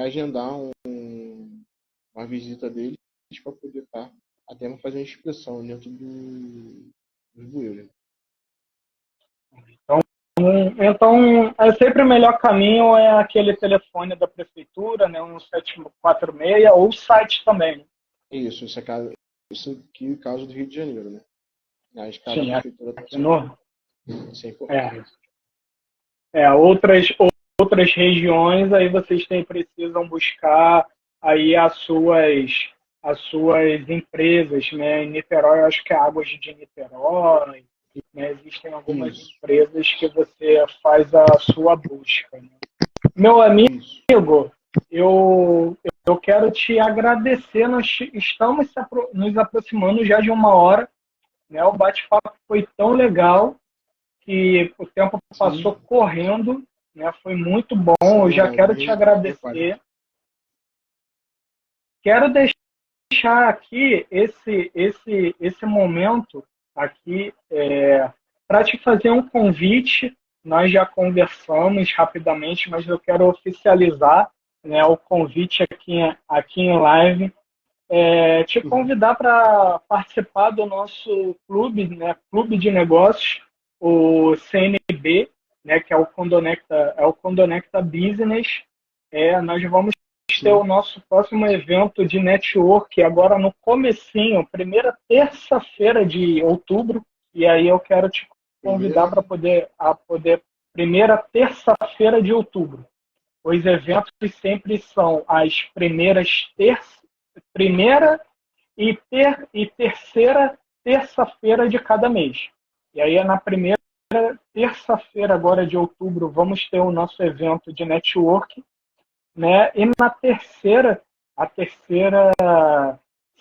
agendar uma visita deles para poder estar até fazer uma inspeção dentro dos bueiros.
Então, é sempre o melhor caminho é aquele telefone da prefeitura, né, um 746, ou o site também, né?
Isso aqui é o caso do Rio de Janeiro, né? Mas cada
Sim,
prefeitura tem
aqui
seu canal.
no,
Isso é importante.
é, outras regiões, aí vocês precisam buscar aí as suas empresas, né? Em Niterói, eu acho que é Águas de Niterói, né? Existem algumas
Isso,
empresas que você faz a sua busca, né? Meu amigo,
isso.
eu quero te agradecer. Nós estamos nos aproximando já de 1 hora, né? O bate-papo foi tão legal que o tempo passou
Sim,
correndo, né? Foi muito bom. Eu
sim,
já quero te
me reparei.
agradecer. Quero deixar aqui esse momento aqui para te fazer um convite. Nós já conversamos rapidamente, mas eu quero oficializar, né, o convite aqui em live. Te
Uhum.
convidar para participar do nosso clube, né, Clube de Negócios, o CNB, né, que é o Condonecta Business. Nós vamos ter o
Sim,
nosso próximo evento de network agora no comecinho, primeira terça-feira de outubro, e aí eu quero te convidar
primeira.
para poder primeira terça-feira de outubro. Os eventos sempre são as primeira e terceira terça-feira de cada mês. E aí na primeira terça-feira agora de outubro vamos ter o nosso evento de network, né? E na a terceira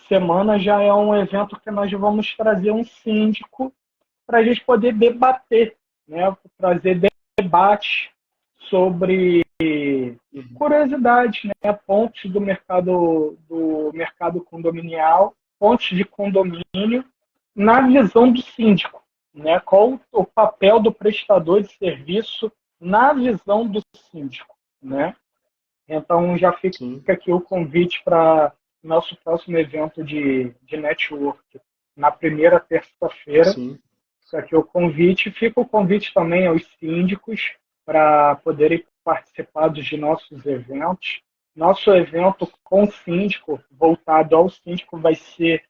semana já é um evento que nós vamos trazer um síndico para a gente poder debater, né? Trazer debate sobre
Uhum.
curiosidades, né? Pontos do mercado condominial, pontos de condomínio na visão do síndico, né? Qual o papel do prestador de serviço na visão do síndico, né? Então já fica
Sim,
aqui o convite para nosso próximo evento de network na primeira terça-feira.
sim,
Fica aqui o convite. Fica o convite também aos síndicos para poderem participar dos nossos eventos. Nosso evento com síndico, voltado ao síndico, vai ser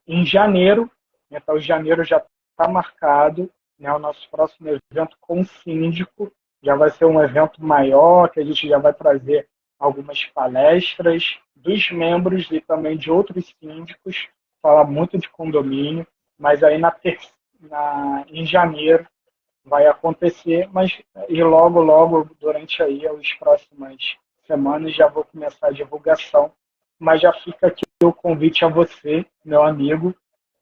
em janeiro. Então, janeiro já está marcado, né, o nosso próximo evento com síndico. Já vai ser um evento maior, que a gente já vai trazer algumas palestras dos membros e também de outros síndicos, falar muito de condomínio, mas aí em janeiro vai acontecer, mas e logo, logo, durante aí as próximas semanas, já vou começar a divulgação, mas já fica aqui o convite a você, meu amigo,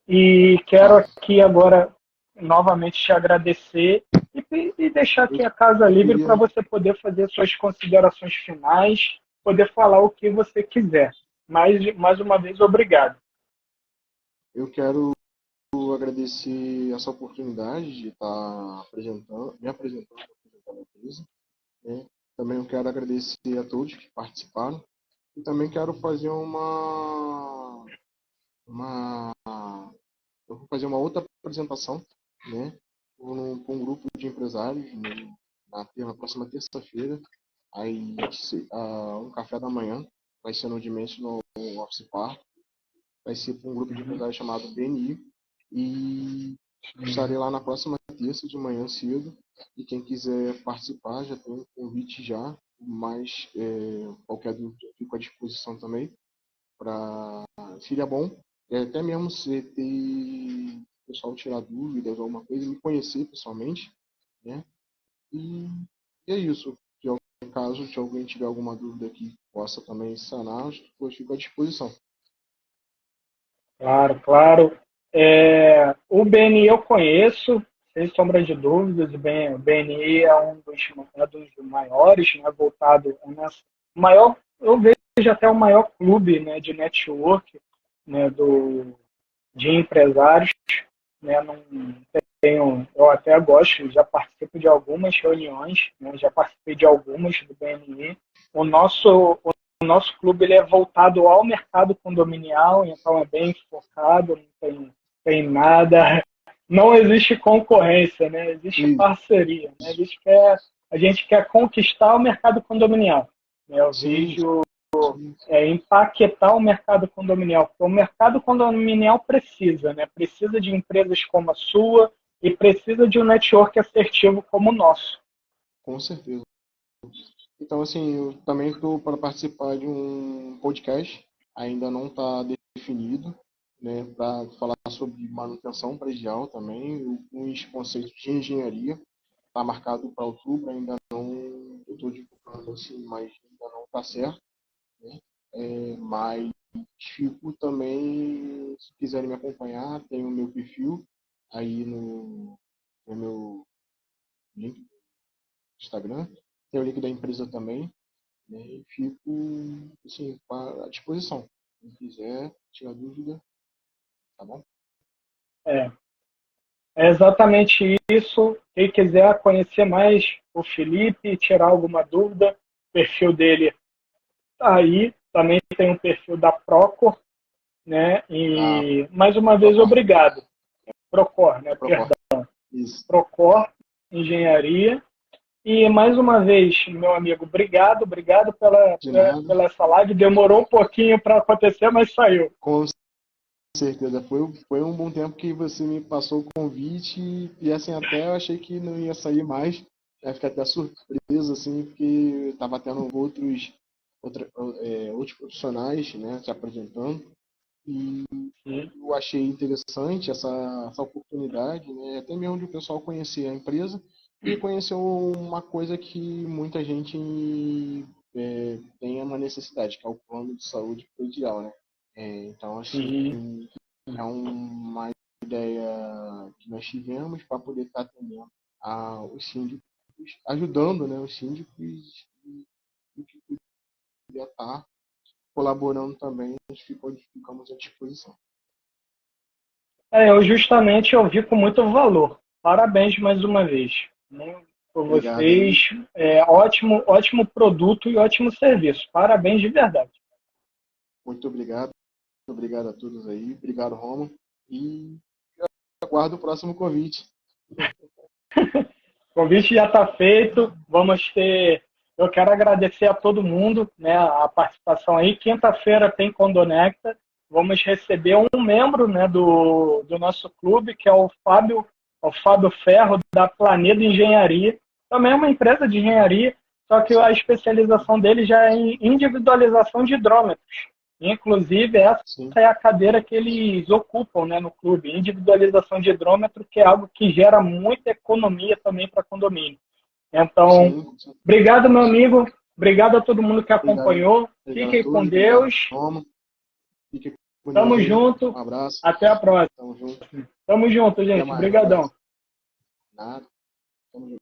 e quero
tá.
aqui agora novamente te agradecer e deixar
Eu,
aqui a casa
eu
livre para
queria,
você poder fazer suas considerações finais, poder falar o que você quiser. Mais uma vez, obrigado.
eu quero agradecer essa oportunidade de estar apresentando a empresa, né? Também eu quero agradecer a todos que participaram e também quero fazer uma eu vou fazer uma outra apresentação, né? Com um grupo de empresários na próxima terça-feira, aí um café da manhã, vai ser no Dimensional Office Park, vai ser para um grupo de empresários chamado BNI, e estarei lá na próxima terça de manhã cedo, e quem quiser participar já tem um convite já, mas qualquer dúvida eu fico à disposição também. Seria bom até mesmo se ter o pessoal tirar dúvidas ou alguma coisa, me conhecer pessoalmente, né? E, e é isso. Caso de alguém tiver alguma dúvida que possa também sanar, eu fico à disposição.
Claro, claro. O BNI eu conheço, sem sombra de dúvidas. O BNI é um dos maiores, né, voltado, o maior eu vejo até o maior clube, né, de network, né, de empresários, né, não tenho, eu até gosto, já participo de algumas reuniões, né, já participei de algumas do BNI. O nosso clube ele é voltado ao mercado condominial, então é bem focado, não tem nada, não existe concorrência, né? Existe
Isso.
parceria, né? A gente quer conquistar o mercado condominial, né? Eu
Sim,
vejo
sim.
empaquetar o mercado condominial, porque o mercado condominial precisa, né? Precisa de empresas como a sua e precisa de um network assertivo como o nosso.
Com certeza. Então, assim, eu também estou para participar de um podcast, ainda não está definido, né, para falar sobre manutenção predial também, alguns conceitos de engenharia. Está marcado para outubro, ainda não, eu estou divulgando assim, mas ainda não está certo, né? Mas fico também, se quiserem me acompanhar, tem o meu perfil aí no meu link do Instagram, tem o link da empresa também, né? E fico assim, à disposição. Quem quiser tirar dúvida, tá bom?
É, é exatamente isso. Quem quiser conhecer mais o Felipe, tirar alguma dúvida, o perfil dele tá aí. Também tem um perfil da Procor, né?
Ah,
E mais uma vez,
Procor.
obrigado. Procor,
É
né?
Procor.
Perdão.
Isso.
Procor Engenharia. E mais uma vez, meu amigo, obrigado
De nada.
pela essa live. Demorou um pouquinho para acontecer, mas saiu.
Com certeza. Foi um bom tempo que você me passou o convite e assim até eu achei que não ia sair mais. Eu fiquei até surpreso, assim, porque estava tendo outros profissionais, né, se apresentando. E
Sim,
eu achei interessante essa oportunidade, né, até mesmo de o pessoal conhecer a empresa e conhecer uma coisa que muita gente tem uma necessidade, que é o plano de saúde predial, né? Então, assim,
sim.
é uma ideia que nós tivemos para poder estar atendendo os síndicos, ajudando, né, os síndicos e que podia estar colaborando também, ficamos à disposição.
Eu vi com muito valor. Parabéns mais uma vez, né, por
Obrigado aí,
vocês. Ótimo produto e ótimo serviço. Parabéns de verdade.
muito obrigado. Obrigado a todos aí, obrigado, Roma. E aguardo o próximo convite.
O convite já está feito. Vamos ter. Eu quero agradecer a todo mundo, né, a participação aí. Quinta-feira tem Condonecta. Vamos receber um membro, né, do nosso clube, que é o Fábio Ferro, da Planeta Engenharia. Também é uma empresa de engenharia, só que a especialização dele já é em individualização de hidrômetros. Inclusive, essa
Sim,
é a cadeira que eles ocupam, né, no clube, individualização de hidrômetro, que é algo que gera muita economia também para condomínio. Então,
sim.
obrigado, meu amigo, obrigado a todo mundo que
Obrigado,
acompanhou,
obrigado a
fiquem com
todos, obrigado,
Deus,
Roma. Fique com Deus
tamo
aí.
junto,
Um abraço.
até a próxima.
Tamo junto.
Tamo junto,
Até
gente,
mais. Um
obrigadão.
abraço. Nada. Tamo junto.